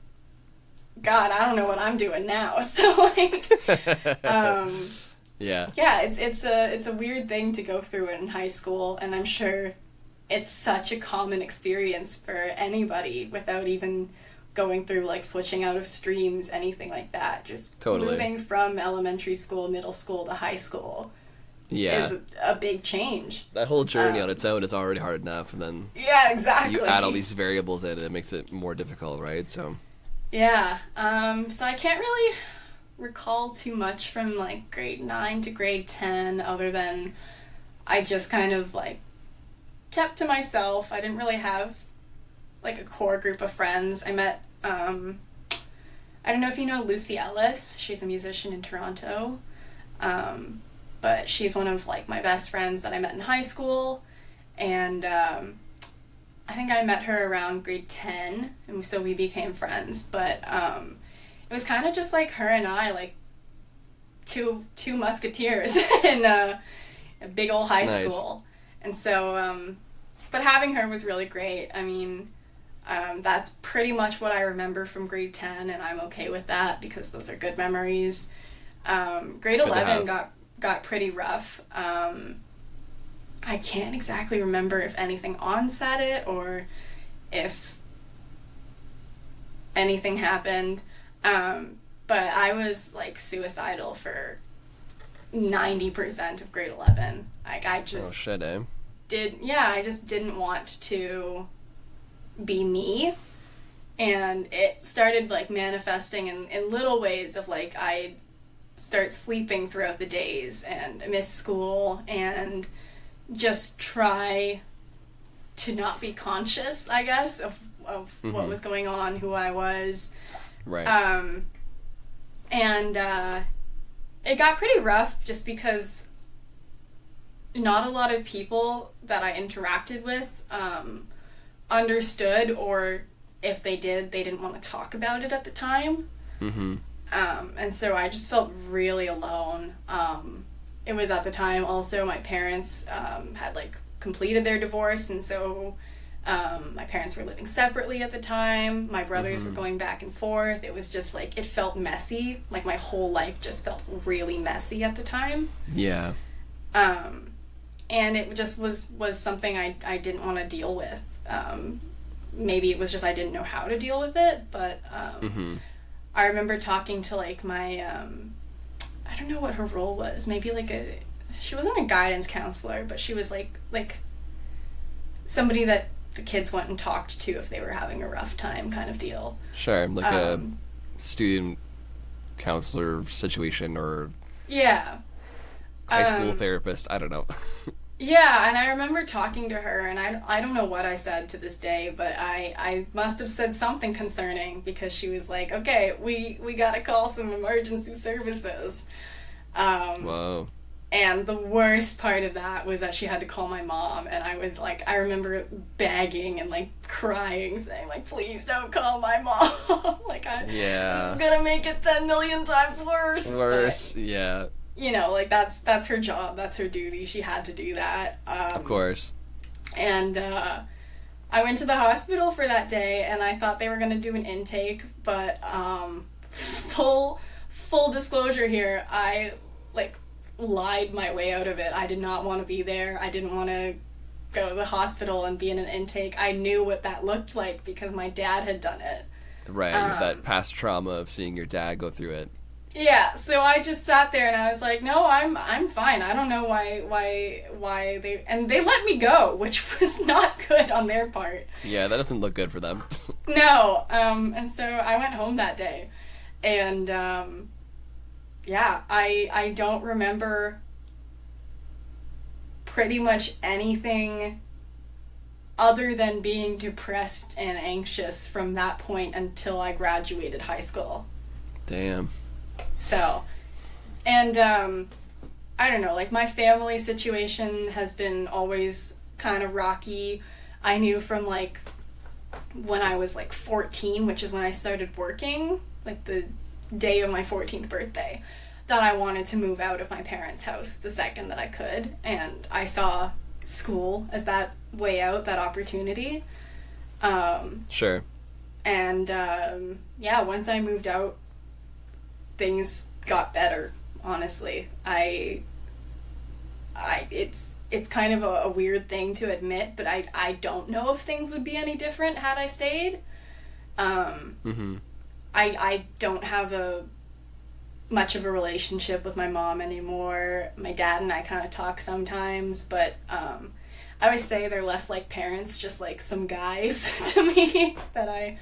God, I don't know what I'm doing now. So, like, it's a weird thing to go through in high school, and I'm sure it's such a common experience for anybody without even going through like switching out of streams, anything like that. Just moving from elementary school, middle school to high school is a big change. That
whole journey on its own is already hard enough, and then
exactly.
You add all these variables in, and it makes it more difficult, right? So
so I can't really recall too much from like grade 9 to grade 10 other than I just kind of like kept to myself. I didn't really have like a core group of friends. I met, I don't know if you know Lucy Ellis. She's a musician in Toronto. But she's one of like my best friends that I met in high school. And I think I met her around grade 10, and so we became friends. But it was kind of just like her and I, like two musketeers in a big old high school. And so, but having her was really great. I mean, that's pretty much what I remember from grade 10, and I'm okay with that because those are good memories. Grade 11 got pretty rough. I can't exactly remember if anything onset it or if anything happened. but I was like suicidal for 90% of grade 11. Like I just
Oh shit, eh?
I just didn't want to be me. And it started like manifesting in little ways of like I'd start sleeping throughout the days and miss school and just try to not be conscious, I guess, of what was going on, who I was.
Right.
And it got pretty rough just because not a lot of people that I interacted with understood, or if they did, they didn't want to talk about it at the time. And so I just felt really alone. It was at the time also my parents had like completed their divorce, and so my parents were living separately at the time. My brothers were going back and forth. It was just like, it felt messy. Like my whole life just felt really messy at the time.
Yeah.
And it just was something I didn't want to deal with. Maybe it was just I didn't know how to deal with it, but I remember talking to like my I don't know what her role was. Maybe like she wasn't a guidance counselor, but she was like somebody that the kids went and talked to if they were having a rough time, kind of deal.
Sure, like a student counselor situation, or high school therapist. I don't know.
Yeah, and I remember talking to her, and I don't know what I said to this day, but I must have said something concerning, because she was like, okay, we gotta call some emergency services.
Whoa.
And the worst part of that was that she had to call my mom, and I was like, I remember begging and like crying, saying like, please don't call my mom. Like, this is gonna make it 10 million times worse.
Worse,
but,
yeah.
You know, like that's her job, that's her duty. She had to do that.
Of course.
And I went to the hospital for that day, and I thought they were gonna do an intake, but full disclosure here, I like lied my way out of it. I did not want to be there. I didn't want to go to the hospital and be in an intake. I knew what that looked like because my dad had done it.
Right, that past trauma of seeing your dad go through it.
Yeah, so I just sat there and I was like, no, I'm fine. I don't know why they let me go, which was not good on their part.
Yeah, that doesn't look good for them.
No, and so I went home that day, and I don't remember pretty much anything other than being depressed and anxious from that point until I graduated high school.
Damn.
So, and I don't know, like my family situation has been always kind of rocky. I knew from like when I was like 14, which is when I started working, like the day of my 14th birthday, that I wanted to move out of my parents' house the second that I could, and I saw school as that way out, that opportunity.
Sure.
And once I moved out, things got better, honestly. It's kind of a weird thing to admit, but I don't know if things would be any different had I stayed. I don't have much of a relationship with my mom anymore. My dad and I kind of talk sometimes, but I always say they're less like parents, just like some guys to me that I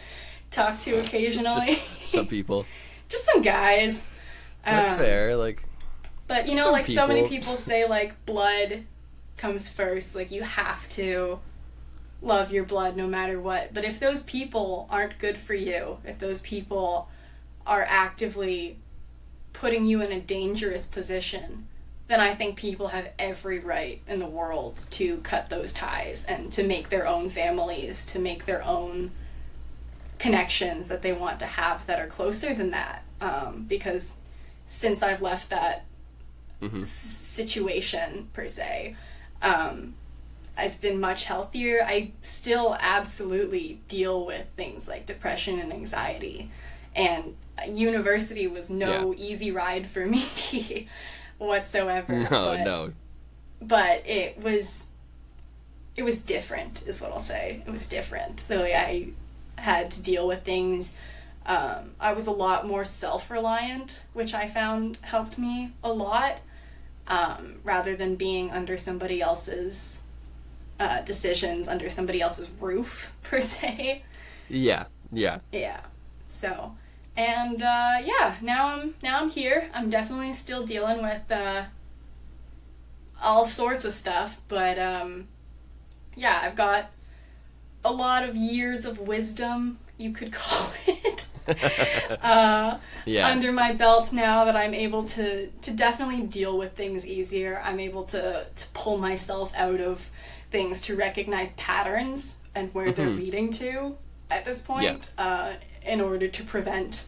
talk to occasionally.
Just some people.
Just some guys.
That's fair, like...
But, you know, like, so many people say, like, blood comes first. Like, you have to love your blood no matter what. But if those people aren't good for you, if those people are actively putting you in a dangerous position, then I think people have every right in the world to cut those ties and to make their own families, to make their own connections that they want to have that are closer than that. Because since I've left that situation, per se, I've been much healthier. I still absolutely deal with things like depression and anxiety, and university was no easy ride for me whatsoever.
No.
But it was different, is what I'll say. It was different. The way I had to deal with things. I was a lot more self-reliant, which I found helped me a lot, rather than being under somebody else's decisions, under somebody else's roof, per se.
Yeah. Yeah.
Yeah. So, and now I'm here. I'm definitely still dealing with all sorts of stuff, but yeah, I've got a lot of years of wisdom, you could call it, under my belt now, that I'm able to definitely deal with things easier. I'm able to pull myself out of things, to recognize patterns and where they're leading to at this point, in order to prevent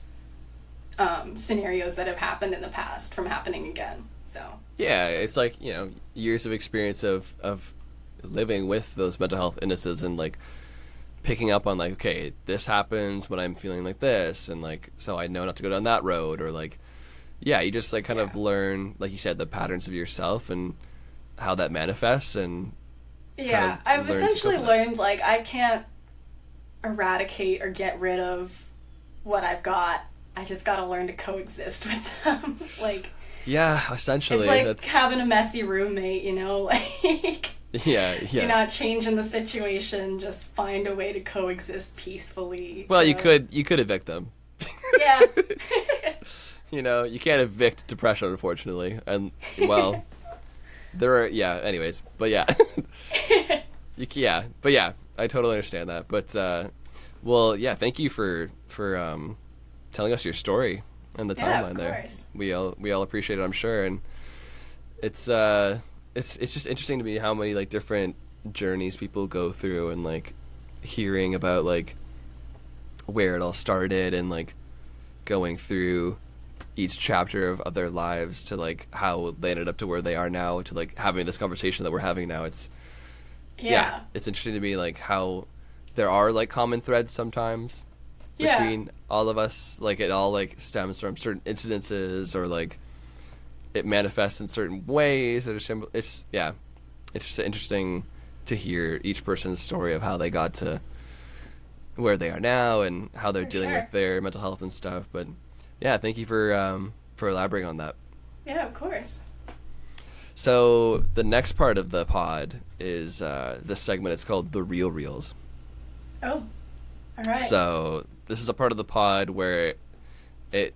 scenarios that have happened in the past from happening again. So
yeah, it's like, years of experience of living with those mental health illnesses, and like picking up on like, okay, this happens when I'm feeling like this, and like, so I know not to go down that road, or like, yeah, you just like kind of learn, like you said, the patterns of yourself and how that manifests, and
I've essentially learned like I can't eradicate or get rid of what I've got. I just gotta learn to coexist with them. Like,
yeah, essentially,
it's like having a messy roommate, like
yeah.
You're not changing the situation, just find a way to coexist peacefully.
Well, you could evict them.
Yeah.
You can't evict depression, unfortunately, and well, there are anyways, but yeah. But yeah, I totally understand that. But well, yeah, thank you for telling us your story and the timeline there.
Course.
We all appreciate it, I'm sure, and it's just interesting to me how many like different journeys people go through, and like hearing about like where it all started, and like going through each chapter of their lives to like how they ended up to where they are now, to like having this conversation that we're having now. It's it's interesting to me like how there are like common threads sometimes between all of us. Like it all like stems from certain incidences, or like it manifests in certain ways that are it's just interesting to hear each person's story of how they got to where they are now, and how they're dealing with their mental health and stuff. But yeah, thank you for elaborating on that.
Yeah, of course.
So the next part of the pod is this segment. It's called The Real Reels.
Oh, all right.
So this is a part of the pod where it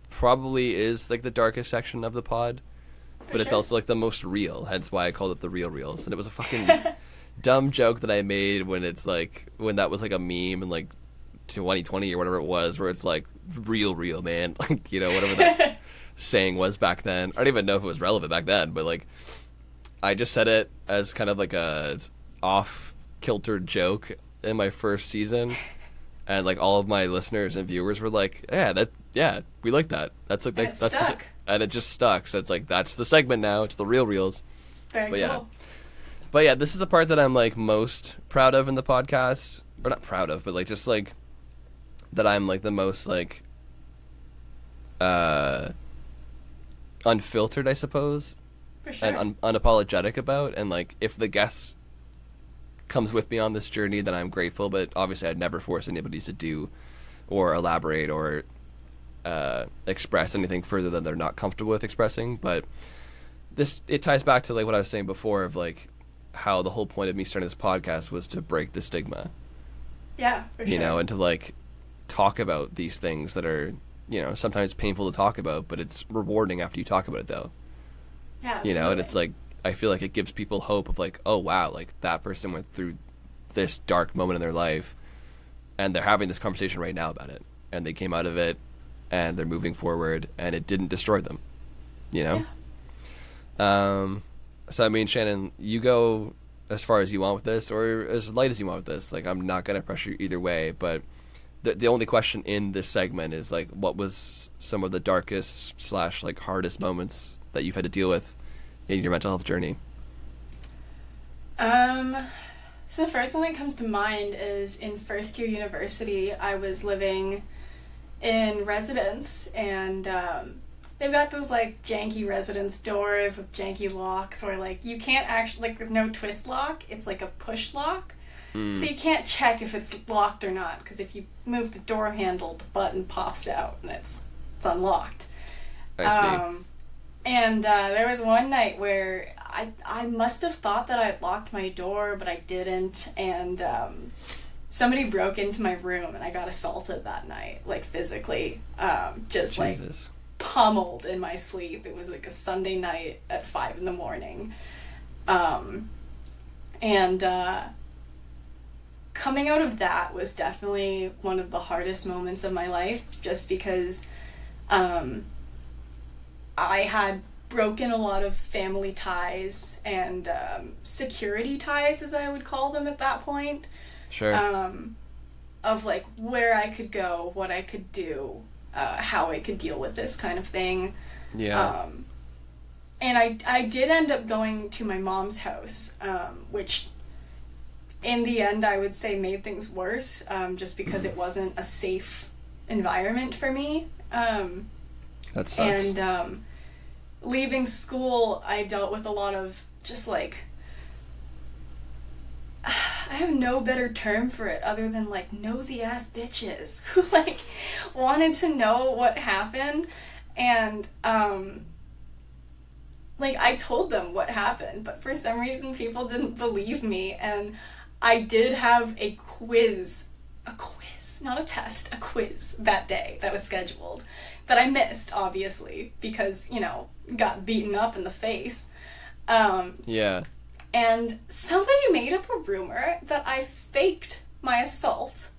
probably is like the darkest section of the pod, but it's also like the most real, hence why I called it The Real Reels. And it was a fucking dumb joke that I made when that was like a meme in like 2020 or whatever it was, where it's like real man, like whatever that saying was back then. I don't even know if it was relevant back then, but like I just said it as kind of like a off kilter joke in my first season, and like all of my listeners and viewers were like, we like that. That's like that's
stuck.
And it just stuck. So it's like that's the segment now. It's The Real Reels.
Very cool.
But yeah, this is the part that I'm like most proud of in the podcast, or not proud of, but like just like that I'm like the most like unfiltered, I suppose,
For sure.
and unapologetic about. And like if the guest comes with me on this journey, then I'm grateful, but obviously I'd never force anybody to do or elaborate or express anything further than they're not comfortable with expressing. But it ties back to like what I was saying before of like how the whole point of me starting this podcast was to break the stigma.
Yeah, for sure.
And to like talk about these things that are, sometimes painful to talk about, but it's rewarding after you talk about it though.
Yeah, absolutely.
And it's like, I feel like it gives people hope of like, oh wow, like that person went through this dark moment in their life, and they're having this conversation right now about it, and they came out of it, and they're moving forward, and it didn't destroy them,
Yeah.
So I mean, Shannon, you go as far as you want with this, or as light as you want with this. Like, I'm not gonna pressure you either way, but the only question in this segment is like, what was some of the darkest / like hardest moments that you've had to deal with in your mental health journey?
So the first one that comes to mind is in first year university. I was living in residence, and they've got those like janky residence doors with janky locks, or like you can't actually, like, there's no twist lock, it's like a push lock. So you can't check if it's locked or not, because if you move the door handle, the button pops out and it's unlocked.
I see.
And there was one night where I must have thought that I had locked my door, but I didn't, and somebody broke into my room, and I got assaulted that night, like physically, just
Jesus.
like pummeled in my sleep. It was like a Sunday night at 5 a.m. And coming out of that was definitely one of the hardest moments of my life, just because I had broken a lot of family ties and security ties, as I would call them at that point.
Sure.
Of like where I could go, what I could do, how I could deal with this kind of thing.
Yeah.
And I did end up going to my mom's house, which in the end I would say made things worse, just because it wasn't a safe environment for me.
That sucks.
And leaving school, I dealt with a lot of just like, I have no better term for it other than like nosy ass bitches who like wanted to know what happened, and like I told them what happened, but for some reason people didn't believe me, and I did have a quiz, not a test, a quiz that day that was scheduled that I missed, obviously, because, you know, got beaten up in the face.
Yeah.
And somebody made up a rumor that I faked my assault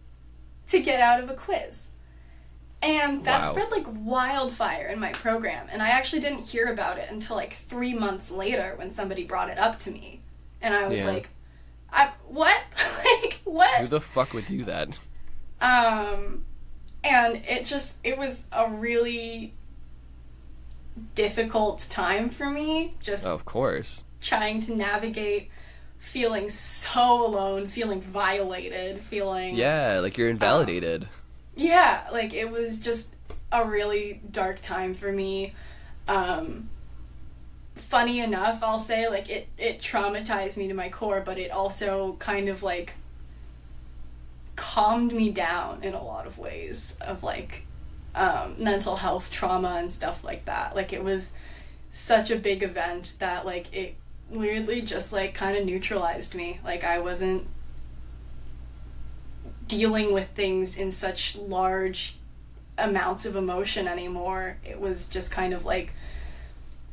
to get out of a quiz. And that
Wow.
spread like wildfire in my program. And I actually didn't hear about it until like 3 months later when somebody brought it up to me. And I was like, what? Like, what?
Who the fuck would do that?
And it was a really difficult time for me, just
Oh, of course.
trying to navigate feeling so alone, feeling violated, feeling...
Yeah, like you're invalidated.
Yeah, like it was just a really dark time for me. Funny enough, I'll say, like it traumatized me to my core, but it also kind of like calmed me down in a lot of ways of like mental health trauma and stuff like that. Like it was such a big event that like it weirdly just like kind of neutralized me. Like I wasn't dealing with things in such large amounts of emotion anymore. It was just kind of like,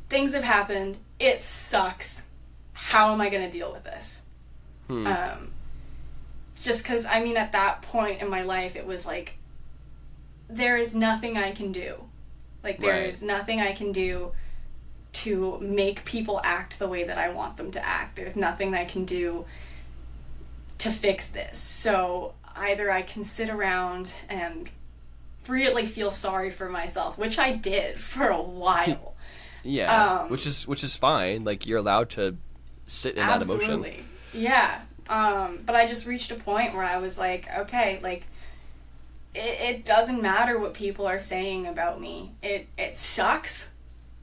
things have happened, it sucks, how am I gonna deal with this? Just because, I mean, at that point in my life, it was like, there is nothing I can do. Like, there is nothing I can do to make people act the way that I want them to act. There's nothing I can do to fix this. So either I can sit around and really feel sorry for myself, which I did for a while.
Yeah, which is fine. Like, you're allowed to sit in that emotion.
Absolutely. Yeah. But I just reached a point where I was like, okay, like, it doesn't matter what people are saying about me. It sucks,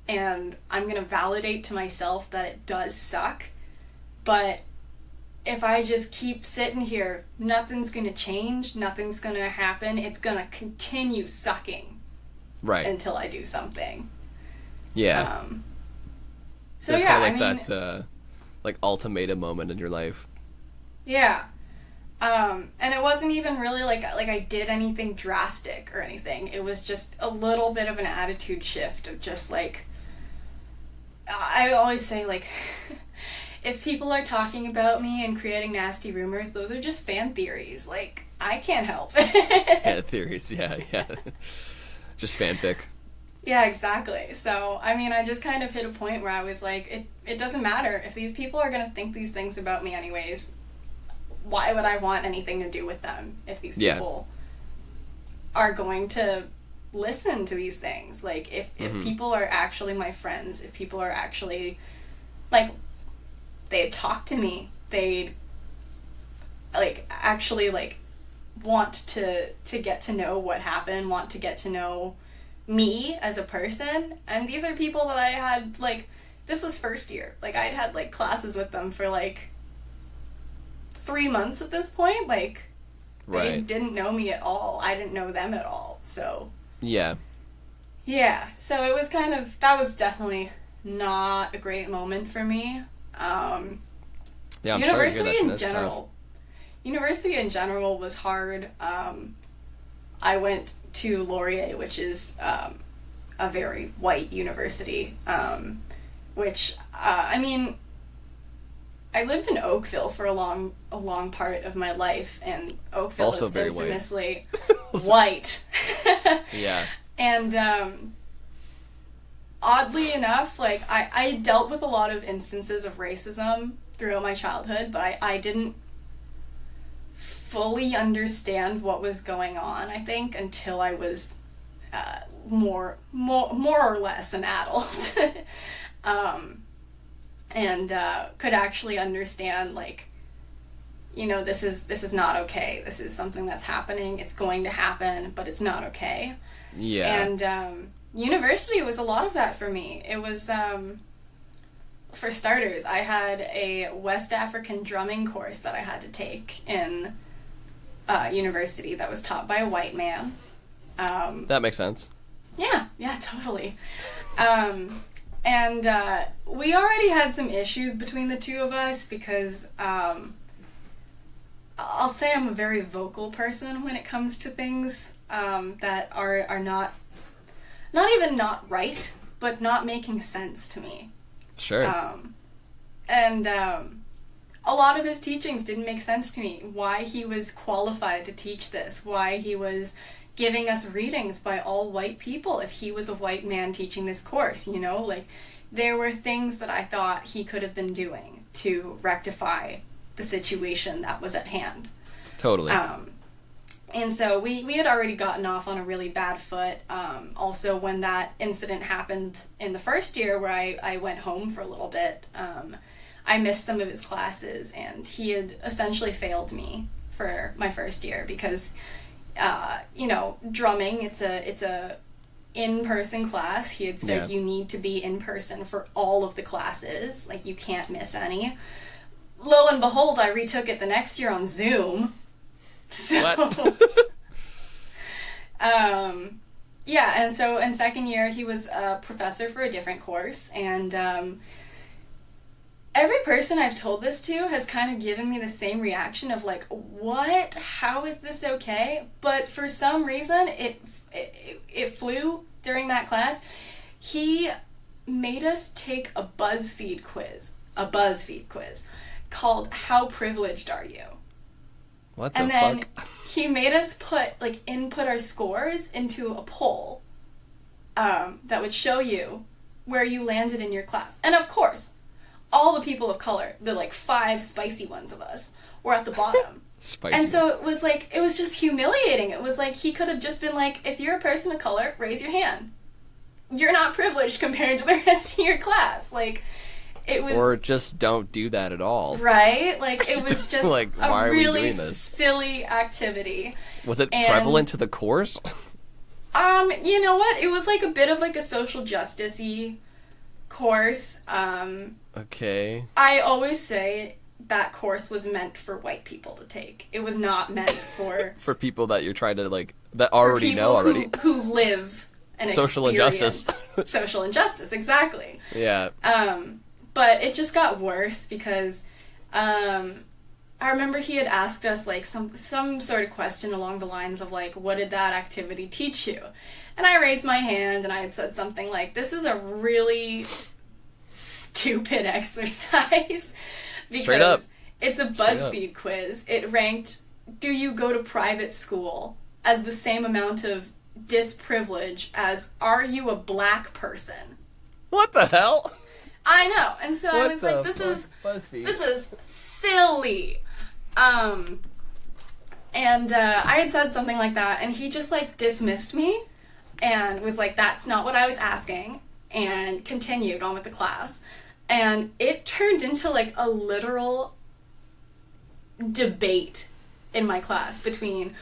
and I'm gonna validate to myself that it does suck, but if I just keep sitting here, nothing's gonna change, nothing's gonna happen, it's gonna continue sucking.
Right.
Until I do something.
Yeah.
So
There's
yeah,
kind of
I
like
mean,
that, like, ultimatum moment in your life.
yeah. And it wasn't even really like I did anything drastic or anything. It was just a little bit of an attitude shift of just like, I always say, like, if people are talking about me and creating nasty rumors, those are just fan theories. Like, I can't help it.
Yeah, theories, yeah. Just fanfic.
Yeah, exactly. So, I mean, I just kind of hit a point where I was like, it doesn't matter. If these people are going to think these things about me anyways, why would I want anything to do with them if these people are going to listen to these things? Like, if people are actually my friends, if people are actually, like, they'd talk to me, they'd, like, actually, like, want to get to know what happened, want to get to know me as a person. And these are people that I had, like, this was first year. Like, I'd had, like, classes with them for, like, 3 months at this point. Like, they
Right.
didn't know me at all. I didn't know them at all. So,
Yeah.
yeah. So it was that was definitely not a great moment for me.
Yeah, I'm sorry to hear
University
that.
in
That's tough.
general. University in general was hard. I went to Laurier, which is a very white university, which, I mean, I lived in Oakville for a long part of my life, and Oakville
Also
is
very white.
infamously white.
Yeah.
And oddly enough, like, I dealt with a lot of instances of racism throughout my childhood, but I didn't fully understand what was going on, I think, until I was more or less an adult. And could actually understand, like, you know, this is not okay. This is something that's happening. It's going to happen, but it's not okay.
Yeah.
And university was a lot of that for me. It was, for starters, I had a West African drumming course that I had to take in university that was taught by a white man.
That makes sense.
Yeah, totally. And we already had some issues between the two of us because I'll say I'm a very vocal person when it comes to things that are not even not right, but not making sense to me.
Sure.
And a lot of his teachings didn't make sense to me. Why he was qualified to teach this, why he was giving us readings by all white people if he was a white man teaching this course, you know? Like, there were things that I thought he could have been doing to rectify the situation that was at hand.
Totally.
And so we had already gotten off on a really bad foot. Also, when that incident happened in the first year where I went home for a little bit, I missed some of his classes, and he had essentially failed me for my first year because, you know, drumming, it's a in-person class. He had said you need to be in person for all of the classes. Like, you can't miss any. Lo and behold, I retook it the next year on Zoom. So,
What?
yeah, and so in second year, he was a professor for a different course, and every person I've told this to has kind of given me the same reaction of, like, what? How is this okay? But for some reason, it flew during that class. He made us take a BuzzFeed quiz called How Privileged Are You?
What the
And then
fuck?
he made us input our scores into a poll that would show you where you landed in your class. And of course, all the people of color, the like 5 spicy ones of us, were at the bottom.
Spicy.
And so it was just humiliating. It was like he could have just been like, if you're a person of color, raise your hand. You're not privileged compared to the rest of your class. Like, it was...
Or just don't do that at all.
Right? Like, it was just
like, why
a
are we
really
doing this?
silly activity.
Was it
And-
prevalent to the course?
You know what? It was like a bit of like a social justice-y course.
Okay.
I always say that course was meant for white people to take. It was not meant for
For people that you're trying to, like, that already know already.
who live and
Social
experience
injustice.
social injustice, exactly.
Yeah.
But it just got worse because I remember he had asked us like some sort of question along the lines of like, what did that activity teach you? And I raised my hand and I had said something like, this is a really stupid exercise
Straight up.
because it's a BuzzFeed quiz. It ranked, do you go to private school, as the same amount of disprivilege as, are you a black person?
What the hell?
I know. And so I
What
was
the
like, this
BuzzFeed?
is silly. I had said something like that, and he just like dismissed me and was like, that's not what I was asking, and continued on with the class. And it turned into like a literal debate in my class between,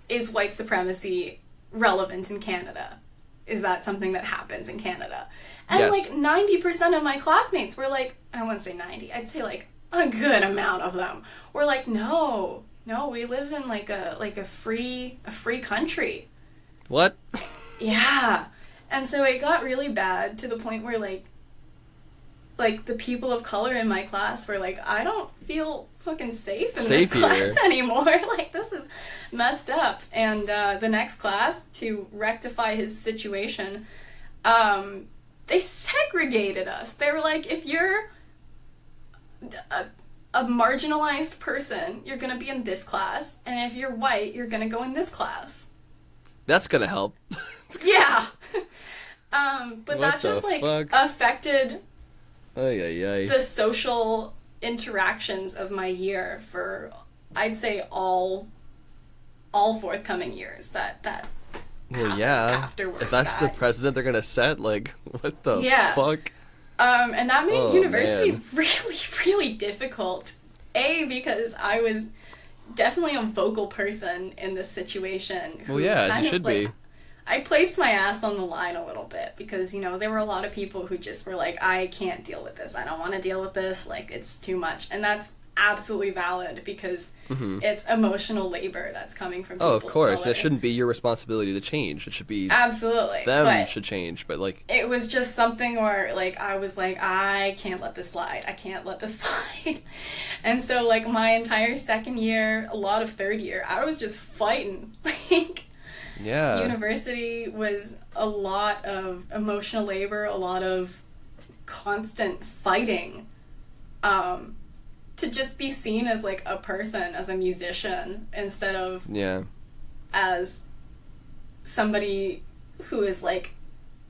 is white supremacy relevant in Canada? Is that something that happens in Canada? And
Yes.
like 90% of my classmates were like, I wouldn't say 90, I'd say like a good amount of them were like, no, we live in like a free country.
What?
Yeah. And so it got really bad to the point where like the people of color in my class were like, I don't feel fucking safe in this class anymore. Like, this is messed up. And the next class, to rectify his situation, they segregated us. They were like, if you're a marginalized person, you're going to be in this class. And if you're white, you're going to go in this class.
That's going to help.
Yeah. But that just, like, affected the social interactions of my year for, I'd say, all forthcoming years that
well, yeah.
Afterwards.
If that's the precedent they're going to set, like, what the fuck?
And that made university really, really difficult. Because I was definitely a vocal person in this situation.
Well, yeah, you should be.
I placed my ass on the line a little bit because, you know, there were a lot of people who just were like, I can't deal with this. I don't want to deal with this. Like, it's too much. And that's absolutely valid because it's emotional labor that's coming from people.
Oh, of course. It shouldn't be your responsibility to change. It should be
absolutely
them should change. But like,
it was just something where like I was like, I can't let this slide. I can't let this slide. And so like my entire second year, a lot of third year, I was just fighting. Like,
yeah,
university was a lot of emotional labor, a lot of constant fighting. To just be seen as like a person, as a musician, instead of as somebody who is like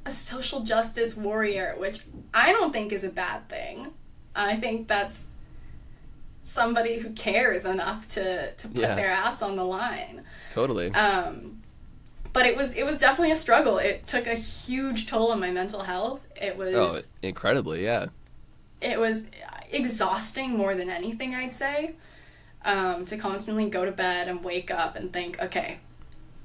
a social justice warrior, which I don't think is a bad thing. I think that's somebody who cares enough to put their ass on the line.
Totally.
But it was definitely a struggle. It took a huge toll on my mental health. It was
incredibly, yeah.
It was exhausting more than anything, I'd say, to constantly go to bed and wake up and think, okay,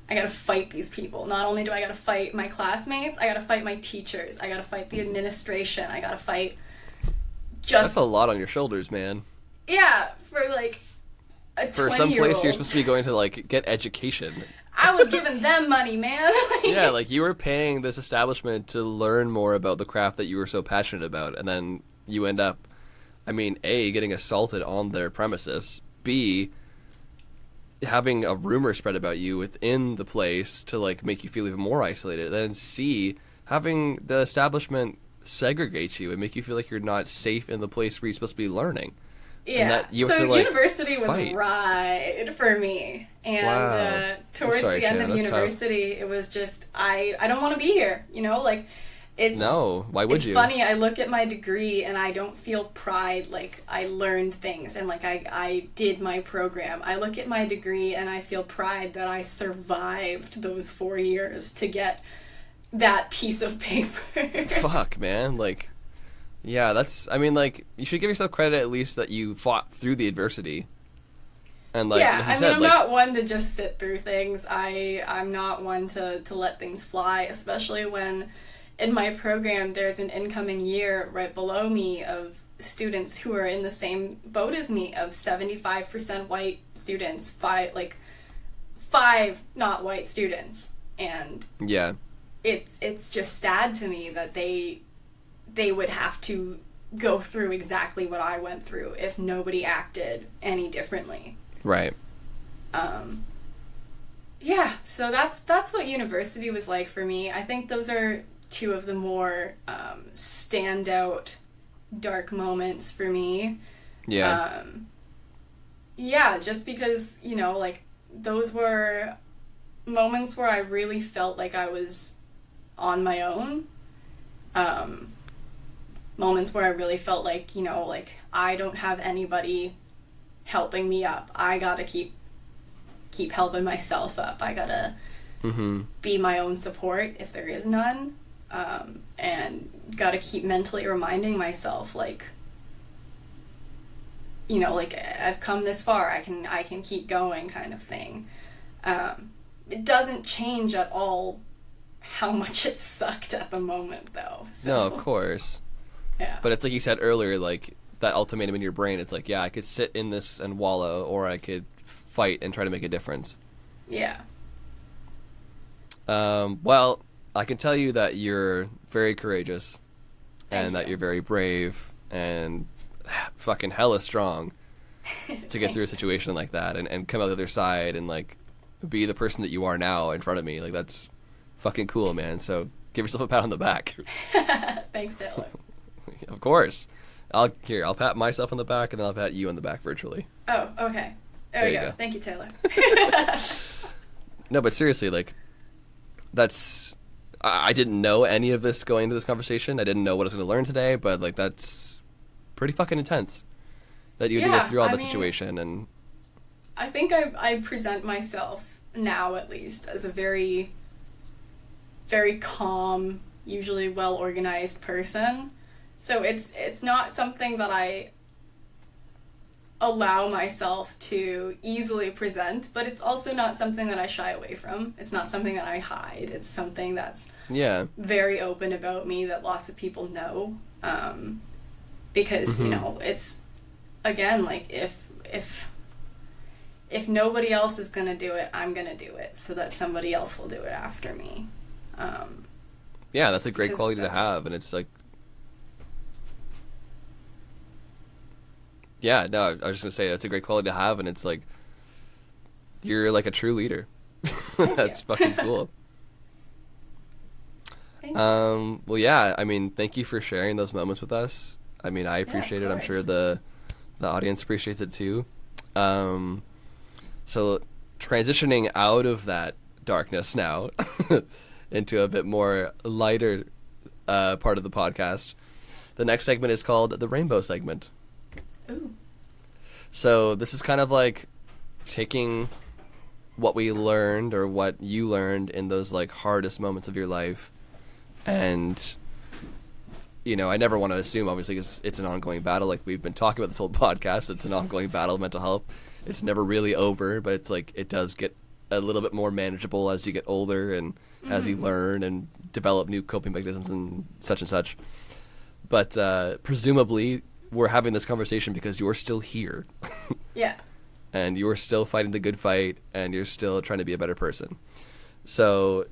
I gotta fight these people. Not only do I gotta fight my classmates, I gotta fight my teachers, I gotta fight the administration, I gotta fight
That's a lot on your shoulders, man.
Yeah, for like a 20-year-old.
For some place you're supposed to be going to like get education.
I was giving them money, man.
Yeah, like you were paying this establishment to learn more about the craft that you were so passionate about, and then you end up, I mean, A, getting assaulted on their premises, B, having a rumor spread about you within the place to like make you feel even more isolated, and then C, having the establishment segregate you and make you feel like you're not safe in the place where you're supposed to be learning.
Yeah, so university was a ride for me, and towards the end of university, it was just, I don't want to be here, you know, like,
why would you?
It's funny, I look at my degree and I don't feel pride, like, I learned things, and like, I did my program. I look at my degree and I feel pride that I survived those 4 years to get that piece of paper.
Fuck, man, like... Yeah, I mean, like, you should give yourself credit at least that you fought through the adversity. And like,
yeah, I mean, I'm not one to just sit through things. I'm not one to let things fly, especially when in my program there's an incoming year right below me of students who are in the same boat as me, of 75% white students, five not white students. And
yeah,
it's just sad to me that they would have to go through exactly what I went through if nobody acted any differently.
Right.
Yeah, so that's what university was like for me. I think those are two of the more standout dark moments for me.
Yeah.
Yeah, just because, you know, like, those were moments where I really felt like I was on my own. Moments where I really felt like, you know, like, I don't have anybody helping me up. I gotta keep helping myself up. I gotta be my own support if there is none. And gotta keep mentally reminding myself, like, you know, like, I've come this far, I can keep going, kind of thing. It doesn't change at all how much it sucked at the moment, though. So.
No, of course.
Yeah.
But it's like you said earlier, like, that ultimatum in your brain. It's like, yeah, I could sit in this and wallow, or I could fight and try to make a difference.
Yeah.
Well, I can tell you that you're very courageous, and that you're very brave and fucking hella strong to get through a situation like that and come out the other side and like be the person that you are now in front of me. Like, that's fucking cool, man. So give yourself a pat on the back.
Thanks, Taylor.
Of course. I'll pat myself on the back, and then I'll pat you on the back virtually.
Oh, okay. There we go. Thank you, Taylor.
No, but seriously, like, I didn't know any of this going into this conversation. I didn't know what I was going to learn today, but like, that's pretty fucking intense that you had to go through all that situation. And
I think I present myself now, at least, as a very, very calm, usually well-organized person. So it's not something that I allow myself to easily present, but it's also not something that I shy away from. It's not something that I hide. It's something that's very open about me that lots of people know. Because, you know, it's, again, like, if nobody else is going to do it, I'm going to do it so that somebody else will do it after me.
Yeah, that's a great quality to have, and it's like, yeah, no, I was just gonna say that's a great quality to have, and it's like you're like a true leader. That's fucking cool. Well, yeah, I mean, thank you for sharing those moments with us. I mean, I appreciate it. I'm sure the audience appreciates it too. So transitioning out of that darkness now into a bit more lighter part of the podcast, the next segment is called the Rainbow segment.
Ooh.
So this is kind of like taking what we learned or what you learned in those like hardest moments of your life, and you know, I never want to assume, obviously, it's an ongoing battle. Like we've been talking about this whole podcast, it's an ongoing battle of mental health. It's never really over, but it's like it does get a little bit more manageable as you get older and as you learn and develop new coping mechanisms and such. But presumably we're having this conversation because you're still here.
Yeah.
And you're still fighting the good fight, and you're still trying to be a better person. So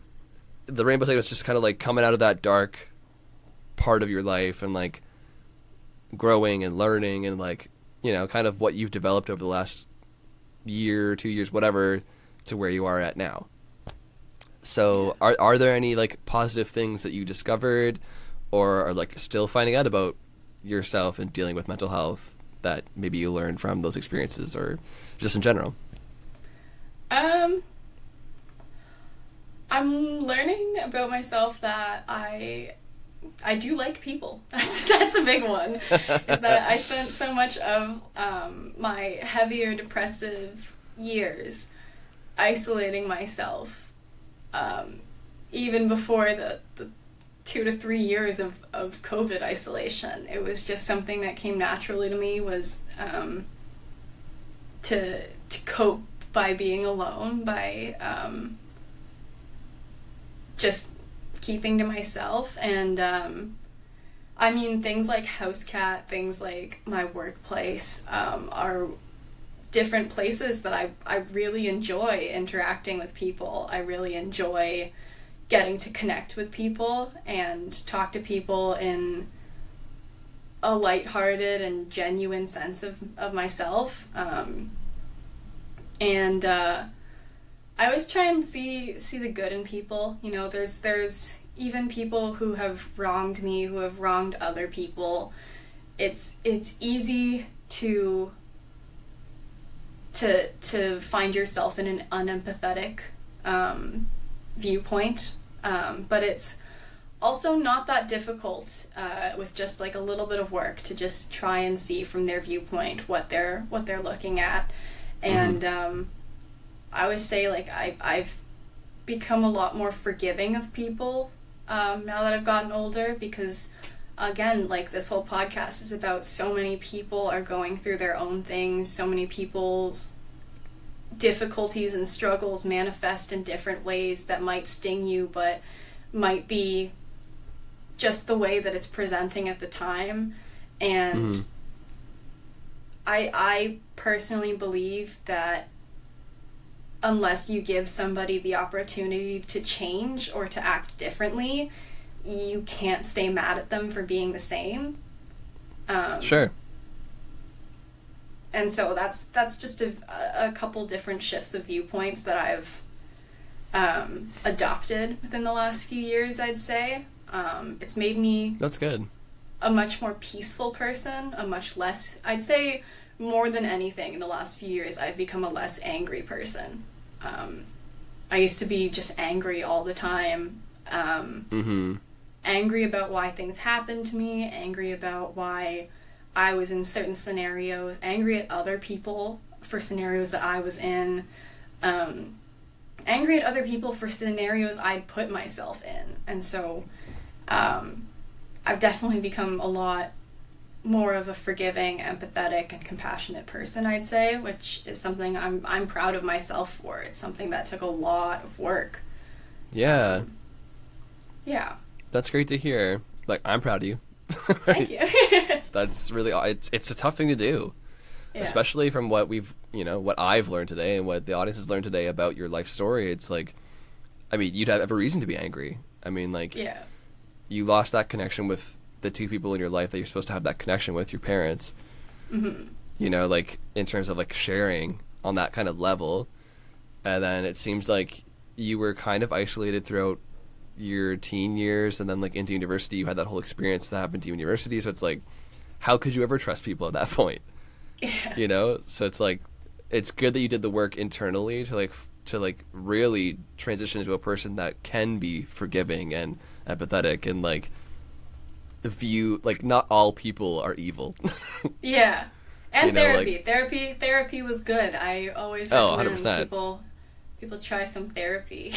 the Rainbow segment is just kind of like coming out of that dark part of your life and like growing and learning and like, you know, kind of what you've developed over the last year, 2 years, whatever, to where you are at now. So are there any like positive things that you discovered or are like still finding out about yourself and dealing with mental health that maybe you learned from those experiences or just in general?
I'm learning about myself that I do like people. That's a big one. Is that I spent so much of my heavier depressive years isolating myself. Even before the 2 to 3 years of COVID isolation, it was just something that came naturally to me, was to cope by being alone, by just keeping to myself. And I mean, things like Housecat, things like my workplace are different places that I really enjoy interacting with people. I really enjoy getting to connect with people and talk to people in a lighthearted and genuine sense of myself. And I always try and see the good in people. You know, there's even people who have wronged me, who have wronged other people. It's easy to find yourself in an unempathetic viewpoint, but it's also not that difficult with just like a little bit of work to just try and see from their viewpoint what they're looking at. And I always say, like, I've become a lot more forgiving of people now that I've gotten older, because again, like, this whole podcast is about so many people are going through their own things, so many people's difficulties and struggles manifest in different ways that might sting you, but might be just the way that it's presenting at the time. And I personally believe that unless you give somebody the opportunity to change or to act differently, you can't stay mad at them for being the same.
Sure.
And so that's just a couple different shifts of viewpoints that I've adopted within the last few years, I'd say. It's made me
That's good.
a much more peaceful person, a much less, I'd say more than anything in the last few years, I've become a less angry person. I used to be just angry all the time. Angry about why things happened to me, angry about why I was in certain scenarios, angry at other people for scenarios that I was in, angry at other people for scenarios I'd put myself in. And so I've definitely become a lot more of a forgiving, empathetic, and compassionate person, I'd say, which is something I'm proud of myself for. It's something that took a lot of work.
Yeah.
Yeah.
That's great to hear. Like, I'm proud of you.
Thank you.
That's really, it's a tough thing to do.
Yeah.
Especially from what what I've learned today and what the audience has learned today about your life story. It's like, I mean, you'd have every reason to be angry. I mean, like,
Yeah.
you lost that connection with the two people in your life that you're supposed to have that connection with, your parents. Like, in terms of, like, sharing on that kind of level. And then it seems like you were kind of isolated throughout your teen years, and then, like, into university, you had that whole experience that happened to university. So it's like, how could you ever trust people at that point?
Yeah.
So it's like, it's good that you did the work internally to really transition into a person that can be forgiving and empathetic and, like, view, like, not all people are evil.
Yeah. And therapy.
Like,
Therapy was good. I always recommend
100%.
people try some therapy.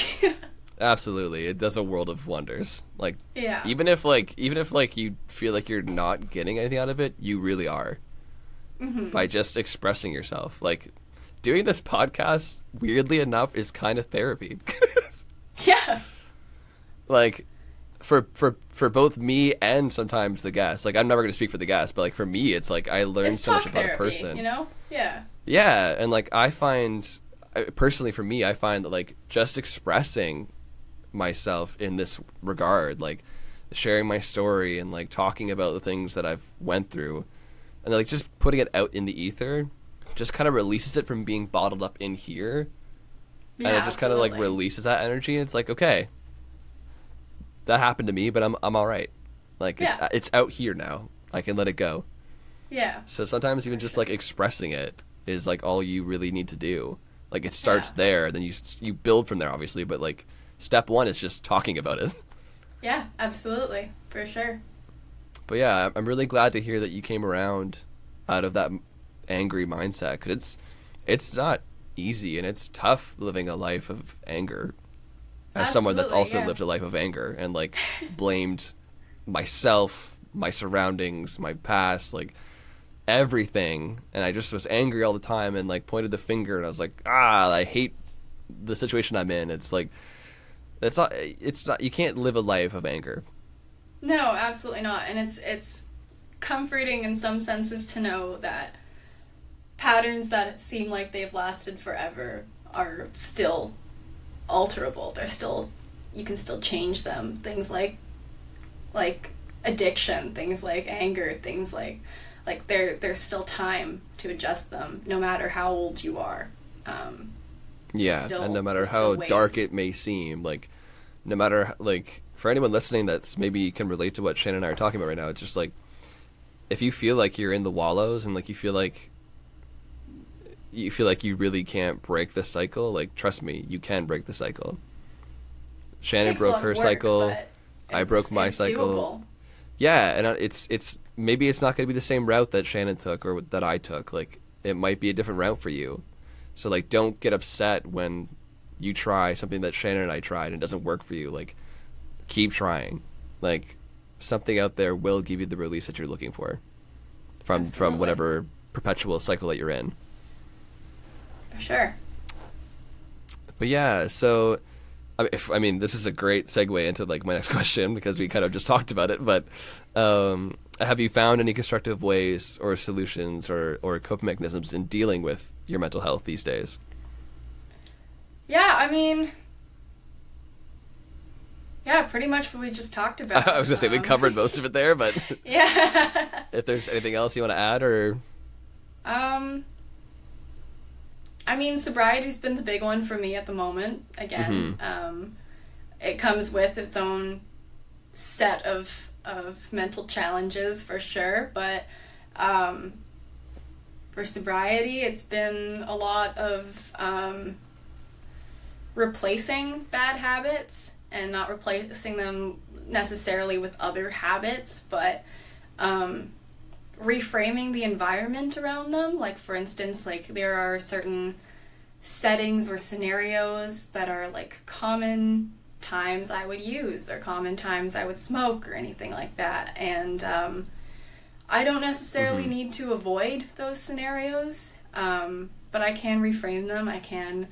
Absolutely. It does a world of wonders. Like,
Yeah.
even if you feel like you're not getting anything out of it, you really are. By just expressing yourself. Like, doing this podcast, weirdly enough, is kind of therapy.
Yeah.
Like, for both me and sometimes the guest. Like, I'm never going to speak for the guest, but, like, for me, it's like I learn
It's
so much
talk
about
therapy,
a person.
Yeah.
Yeah, and, like, I find, personally for me, I find that, like, just expressing myself in this regard, like, sharing my story and, like, talking about the things that I've went through, and, like, just putting it out in the ether just kind of releases it from being bottled up in here.
Yeah,
And it just kind of, like,
absolutely.
releases that energy, and it's like, okay, that happened to me, but I'm all right. Like,
Yeah.
it's out here now. I can let it go.
Yeah.
So sometimes even just, like, expressing it is, like, all you really need to do. Like, it starts there, then you build from there, obviously, but, like, step one is just talking about it.
Yeah, absolutely. For sure.
But yeah, I'm really glad to hear that you came around out of that angry mindset, because it's not easy, and it's tough living a life of anger as someone that's
Absolutely,
also
yeah.
lived a life of anger and, like, blamed myself, my surroundings, my past, like, everything, and I just was angry all the time and, like, pointed the finger, and I was like, I hate the situation I'm in. It's like, it's not you can't live a life of anger.
No, absolutely not. And it's comforting in some senses to know that patterns that seem like they've lasted forever are still alterable. You can still change them. Things like addiction, things like anger, things like there's still time to adjust them, no matter how old you are.
Yeah, and no matter how dark it may seem, like, no matter, like, for anyone listening that's maybe can relate to what Shannon and I are talking about right now, it's just like, if you feel like you're in the wallows and, like, you feel like you really can't break the cycle, like, trust me, you can break the cycle. Shannon broke her cycle. I broke my cycle.
Doable.
Yeah, and it's maybe it's not going to be the same route that Shannon took or that I took. Like, it might be a different route for you. So, like, don't get upset when you try something that Shannon and I tried and it doesn't work for you. Like, keep trying. Like, something out there will give you the release that you're looking for from whatever perpetual cycle that you're in.
For sure.
But yeah, so I mean, this is a great segue into like my next question because we kind of just talked about it. But have you found any constructive ways or solutions or coping mechanisms in dealing with your mental health these days?
Yeah, I mean, yeah, pretty much what we just talked about.
I was gonna say we covered most of it there, but
yeah.
if there's anything else you want to add, or
I mean, sobriety's been the big one for me at the moment. Again, it comes with its own set of mental challenges for sure, but for sobriety, it's been a lot of replacing bad habits and not replacing them necessarily with other habits, but reframing the environment around them. Like, for instance, like there are certain settings or scenarios that are like common times I would use or common times I would smoke or anything like that, and I don't necessarily need to avoid those scenarios, but I can reframe them. I can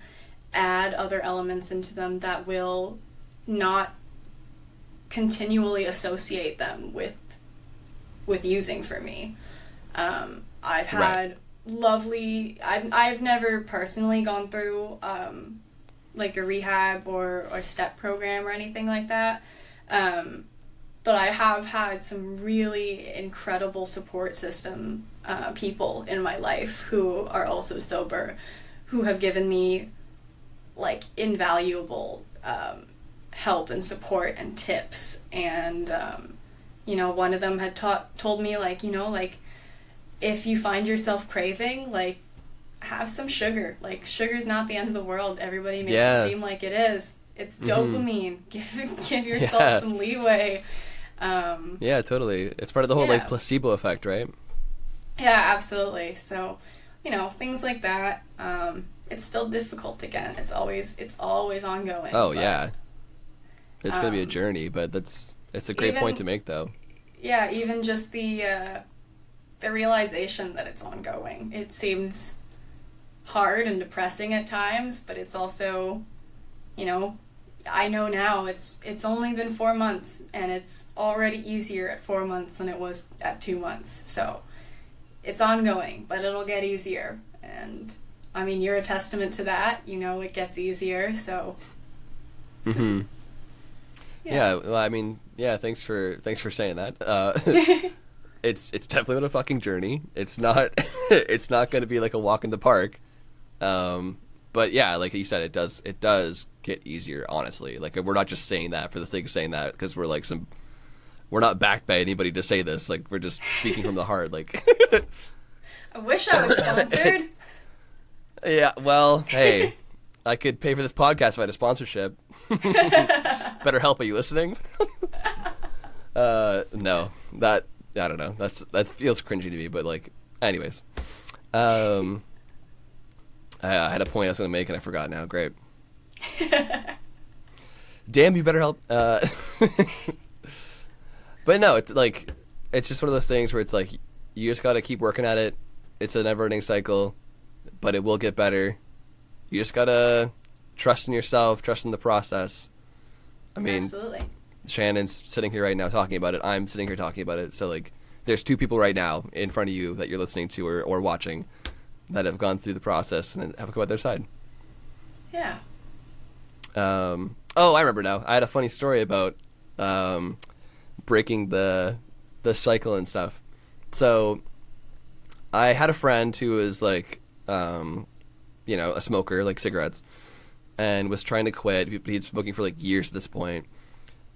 add other elements into them that will not continually associate them with using for me. I've had I've never personally gone through like a rehab or step program or anything like that, but I have had some really incredible support system people in my life who are also sober, who have given me like invaluable help and support and tips, and one of them had told me, like, like, if you find yourself craving, like, have some sugar. Like, sugar's not the end of the world. Everybody makes it seem like it is. It's dopamine. Give yourself some leeway.
Yeah, totally. It's part of the whole like placebo effect, right?
Yeah, absolutely. So, things like that. It's still difficult again. It's always ongoing.
Oh, yeah. It's gonna be a journey, but it's a great point to make, though.
Yeah, even just the realization that it's ongoing. It seems hard and depressing at times, but it's also, I know now it's only been 4 months, and it's already easier at 4 months than it was at 2 months. So it's ongoing, but it'll get easier. And I mean, you're a testament to that. It gets easier. So.
Yeah. Well, I mean, yeah. Thanks for saying that. It's definitely been a fucking journey. It's not going to be like a walk in the park. But yeah, like you said, it does get easier. Honestly, like we're not just saying that for the sake of saying that because we're not backed by anybody to say this. Like we're just speaking from the heart. Like.
I wish I was sponsored.
Yeah. Well, hey. I could pay for this podcast if I had a sponsorship. BetterHelp, are you listening? No, I don't know. That feels cringy to me, but like, anyways. I had a point I was going to make and I forgot now. Great. Damn you, BetterHelp. But no, it's just one of those things where it's like, you just got to keep working at it. It's a never-ending cycle, but it will get better. You just gotta trust in yourself, trust in the process. I mean,
absolutely.
Shannon's sitting here right now talking about it. I'm sitting here talking about it. So, like, there's two people right now in front of you that you're listening to or watching that have gone through the process and have come out their side.
Yeah.
Oh, I remember now. I had a funny story about breaking the cycle and stuff. So, I had a friend who was like, a smoker, like cigarettes, and was trying to quit. He'd been smoking for like years at this point.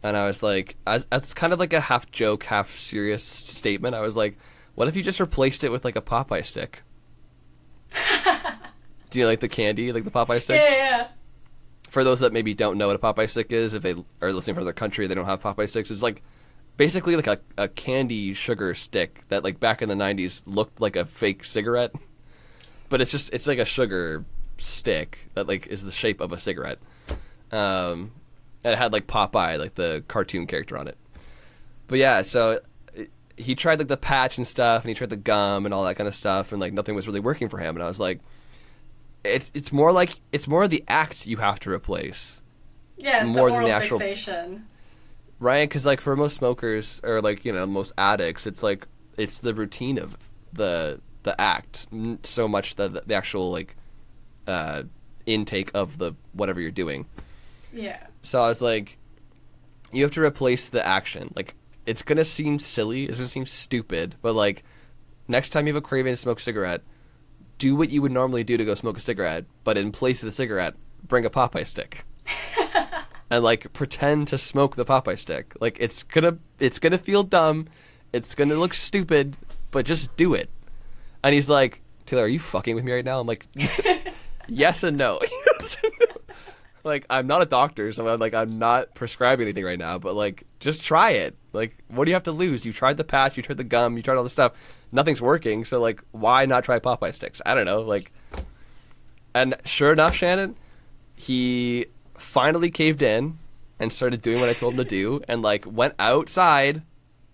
And I was like, as kind of like a half joke, half serious statement, I was like, what if you just replaced it with like a Popeye stick? Do you like the candy, like the Popeye stick?
Yeah.
For those that maybe don't know what a Popeye stick is, if they are listening from their country, they don't have Popeye sticks. It's like basically like a candy sugar stick that like back in the 90s looked like a fake cigarette. But it's like a sugar stick that like is the shape of a cigarette. And it had like Popeye, like the cartoon character on it. But yeah, so he tried like the patch and stuff, and he tried the gum and all that kind of stuff, and like nothing was really working for him. And I was like, it's more of the act you have to replace.
Yeah, it's
more
the
than
oral
the actual
fixation.
right, because like for most smokers or like most addicts, it's like it's the routine of the act so much that the actual like intake of the whatever you're doing.
Yeah.
So I was like, you have to replace the action. Like, it's gonna seem silly, it's gonna seem stupid, but like next time you have a craving to smoke a cigarette, do what you would normally do to go smoke a cigarette, but in place of the cigarette, bring a Popeye stick. And like pretend to smoke the Popeye stick. Like it's gonna feel dumb, it's gonna look stupid, but just do it. And he's like, Taylor, are you fucking with me right now? I'm like, yes and no. Like, I'm not a doctor, so I'm not prescribing anything right now, but like just try it. Like, what do you have to lose? You tried the patch, you tried the gum, you tried all this stuff. Nothing's working, so like why not try Popeye sticks? I don't know, like. And sure enough, Shannon, he finally caved in and started doing what I told him to do, and like went outside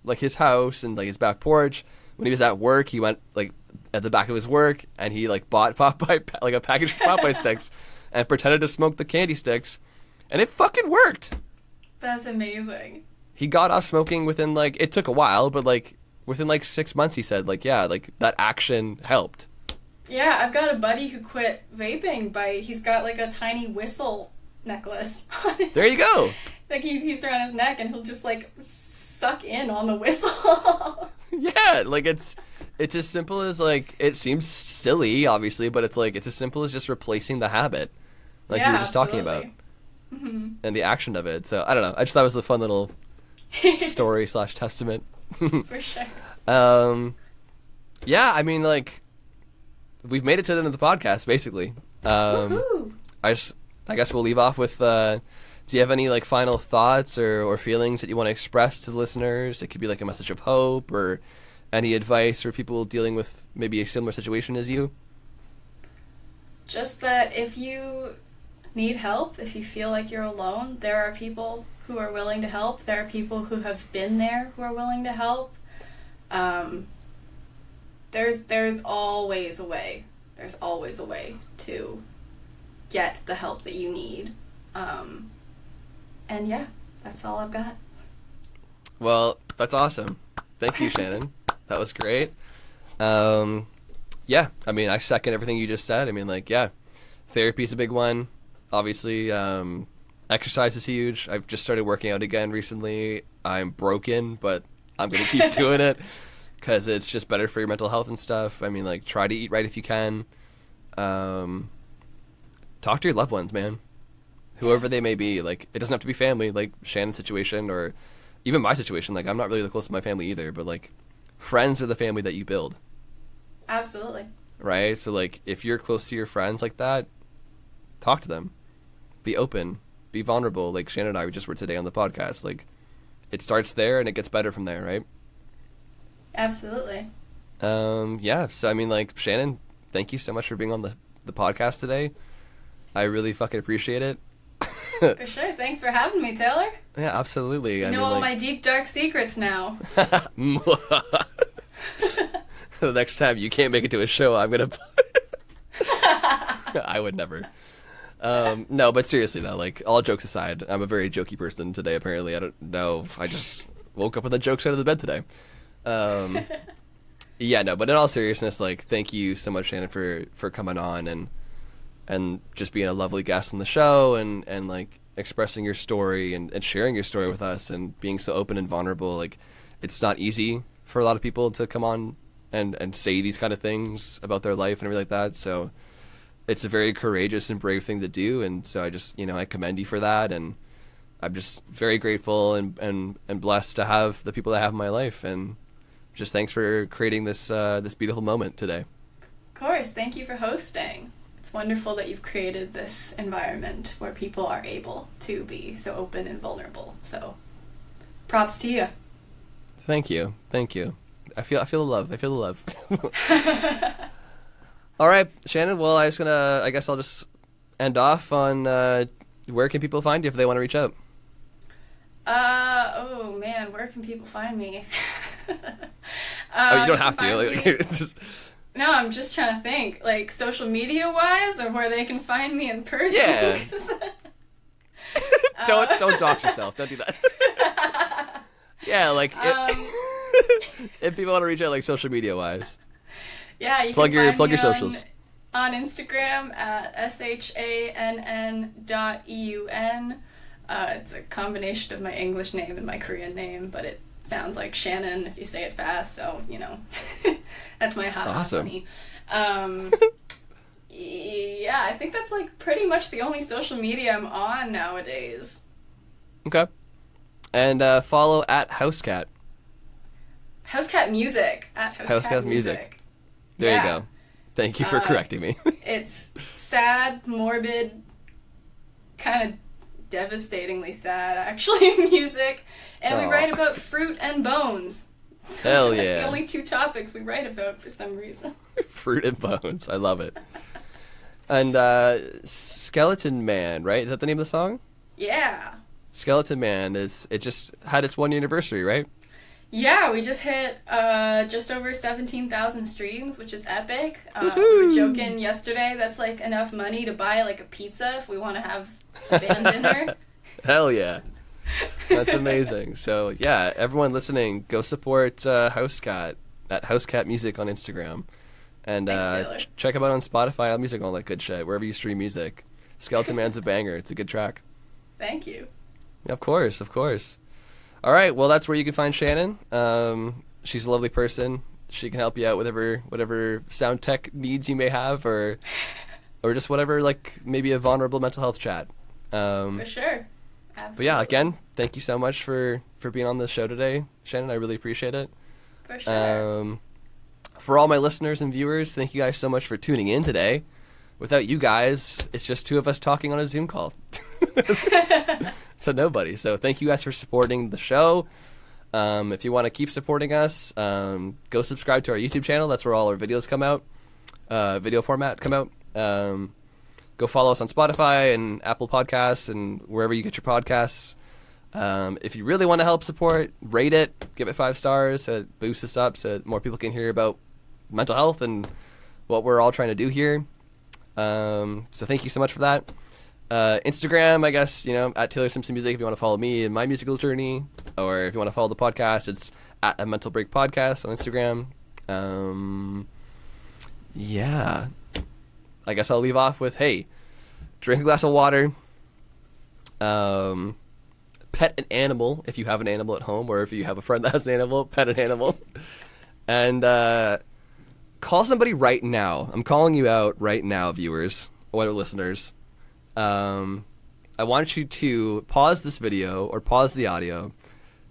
like his house and like his back porch. When he was at work, he went like at the back of his work and he like bought Popeye, like a package of Popeye sticks and pretended to smoke the candy sticks, and it fucking worked.
That's amazing.
He got off smoking within like, it took a while, but like within like 6 months, he said like, yeah, like that action helped.
Yeah, I've got a buddy who quit vaping he's got like a tiny whistle necklace on his,
There you go.
like he keeps around his neck and he'll just like suck in on the whistle.
Yeah, like it's as simple as like, it seems silly obviously, but it's like it's as simple as just replacing the habit, like you were just talking about, and the action of it. So I don't know, I just thought it was a fun little story / testament.
For sure.
Yeah, I mean, like, we've made it to the end of the podcast basically.
Woohoo.
I guess we'll leave off with do you have any like final thoughts or feelings that you want to express to the listeners? It could be like a message of hope or any advice for people dealing with maybe a similar situation as you.
Just that if you need help, if you feel like you're alone, there are people who are willing to help. There are people who have been there who are willing to help. There's always a way. There's always a way to get the help that you need. And yeah, that's all I've got.
Well, that's awesome. Thank you, Shannon. That was great. Yeah, I mean, I second everything you just said. I mean, like, yeah, therapy's a big one. Obviously, exercise is huge. I've just started working out again recently. I'm broken, but I'm going to keep doing it because it's just better for your mental health and stuff. I mean, like, try to eat right if you can. Talk to your loved ones, man. Whoever they may be. Like, it doesn't have to be family, like Shannon's situation or even my situation. Like, I'm not really close to my family either, but, like, friends are the family that you build.
Absolutely.
Right? So, like, if you're close to your friends like that, talk to them. Be open. Be vulnerable. Like Shannon and I just were today on the podcast. Like, it starts there and it gets better from there, right?
Absolutely.
Yeah. So, I mean, like, Shannon, thank you so much for being on the podcast today. I really fucking appreciate it.
For sure. Thanks for having me, Taylor.
Yeah, absolutely.
You know all my deep, dark secrets now.
The next time you can't make it to a show, I'm going to... I would never. No, but seriously, though, like, all jokes aside, I'm a very jokey person today, apparently. I don't know. I just woke up with a joke out of the bed today. Yeah, no, but in all seriousness, like, thank you so much, Shannon, for coming on and just being a lovely guest on the show and like expressing your story and sharing your story with us and being so open and vulnerable. Like, it's not easy for a lot of people to come on and say these kind of things about their life and everything like that. So it's a very courageous and brave thing to do. And so I just, I commend you for that. And I'm just very grateful and blessed to have the people that I have in my life. And just thanks for creating this beautiful moment today.
Of course. Thank you for hosting. It's wonderful that you've created this environment where people are able to be so open and vulnerable. So, props to you.
Thank you. I feel the love. I feel the love. All right, Shannon. Well, I guess I'll just end off on where can people find you if they want to reach out?
Oh man, where can people find me?
You don't have to. It's just...
No, I'm just trying to think, like, social media wise, or where they can find me in person.
Yeah. Don't dox yourself. Don't do that. Yeah, like if people want to reach out, like social media wise.
Yeah, you
plug
can
your
find me
socials.
On Instagram at shann.eun. It's a combination of my English name and my Korean name, but it sounds like Shannon if you say it fast, so, you know, that's my haha funny. Yeah, I think that's like pretty much the only social media I'm on nowadays.
Okay. And follow at Housecat.
Housecat Music. At Housecat Music.
There you go. Thank you for correcting me.
It's sad, morbid, kind of devastatingly sad, actually, music. And we write about fruit and bones.
Hell
Those are
yeah.
the only two topics we write about for some reason.
Fruit and bones. I love it. And Skeleton Man, right? Is that the name of the song?
Yeah.
Skeleton Man it just had its 1 year anniversary, right?
Yeah, we just hit just over 17,000 streams, which is epic. We were joking yesterday that's like enough money to buy like a pizza if we want to have a band dinner.
Hell yeah. That's amazing. So yeah, everyone listening, go support Housecat at Housecat Music on Instagram. And
Thanks,
check them out on Spotify, Apple Music, all that good shit, wherever you stream music. Skeleton Man's a banger. It's a good track.
Thank you.
Yeah, of course. All right, well, that's where you can find Shannon. She's a lovely person. She can help you out with whatever sound tech needs you may have, or just whatever, like maybe a vulnerable mental health chat.
For sure. Absolutely.
But yeah, again, thank you so much for being on the show today, Shannon. I really appreciate it.
For sure.
For all my listeners and viewers, thank you guys so much for tuning in today. Without you guys, it's just two of us talking on a Zoom call. To nobody. So thank you guys for supporting the show. If you want to keep supporting us, go subscribe to our YouTube channel. That's where all our videos come out. Video format come out. Go follow us on Spotify and Apple Podcasts and wherever you get your podcasts. If you really want to help support, rate it, give it 5 stars. It boosts us up so more people can hear about mental health and what we're all trying to do here. So thank you so much for that. Instagram, I guess, at Taylor Simpson Music if you want to follow me and my musical journey, or if you want to follow the podcast, it's at A Mental Break Podcast on Instagram. Yeah. I guess I'll leave off with, hey, drink a glass of water, pet an animal if you have an animal at home, or if you have a friend that has an animal, pet an animal, and call somebody right now. I'm calling you out right now, viewers or listeners. I want you to pause this video or pause the audio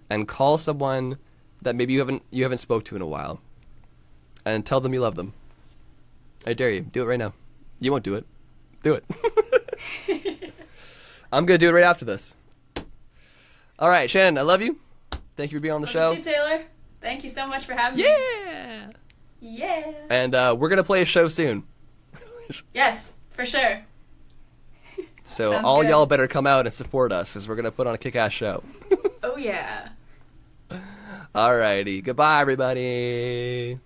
and call someone that maybe you haven't spoke to in a while, and tell them you love them. I dare you. Do it right now. You won't do it. Do it. I'm going to do it right after this. All right, Shannon, I love you. Thank you for being on the show.
You too, Taylor. Thank you so much for having me.
Yeah.
Yeah.
And we're going to play a show soon.
Yes, for sure.
So
Sounds
all
good.
y'all better come out and support us because we're going to put on a kick-ass show.
Oh, yeah.
Alrighty. Goodbye, everybody.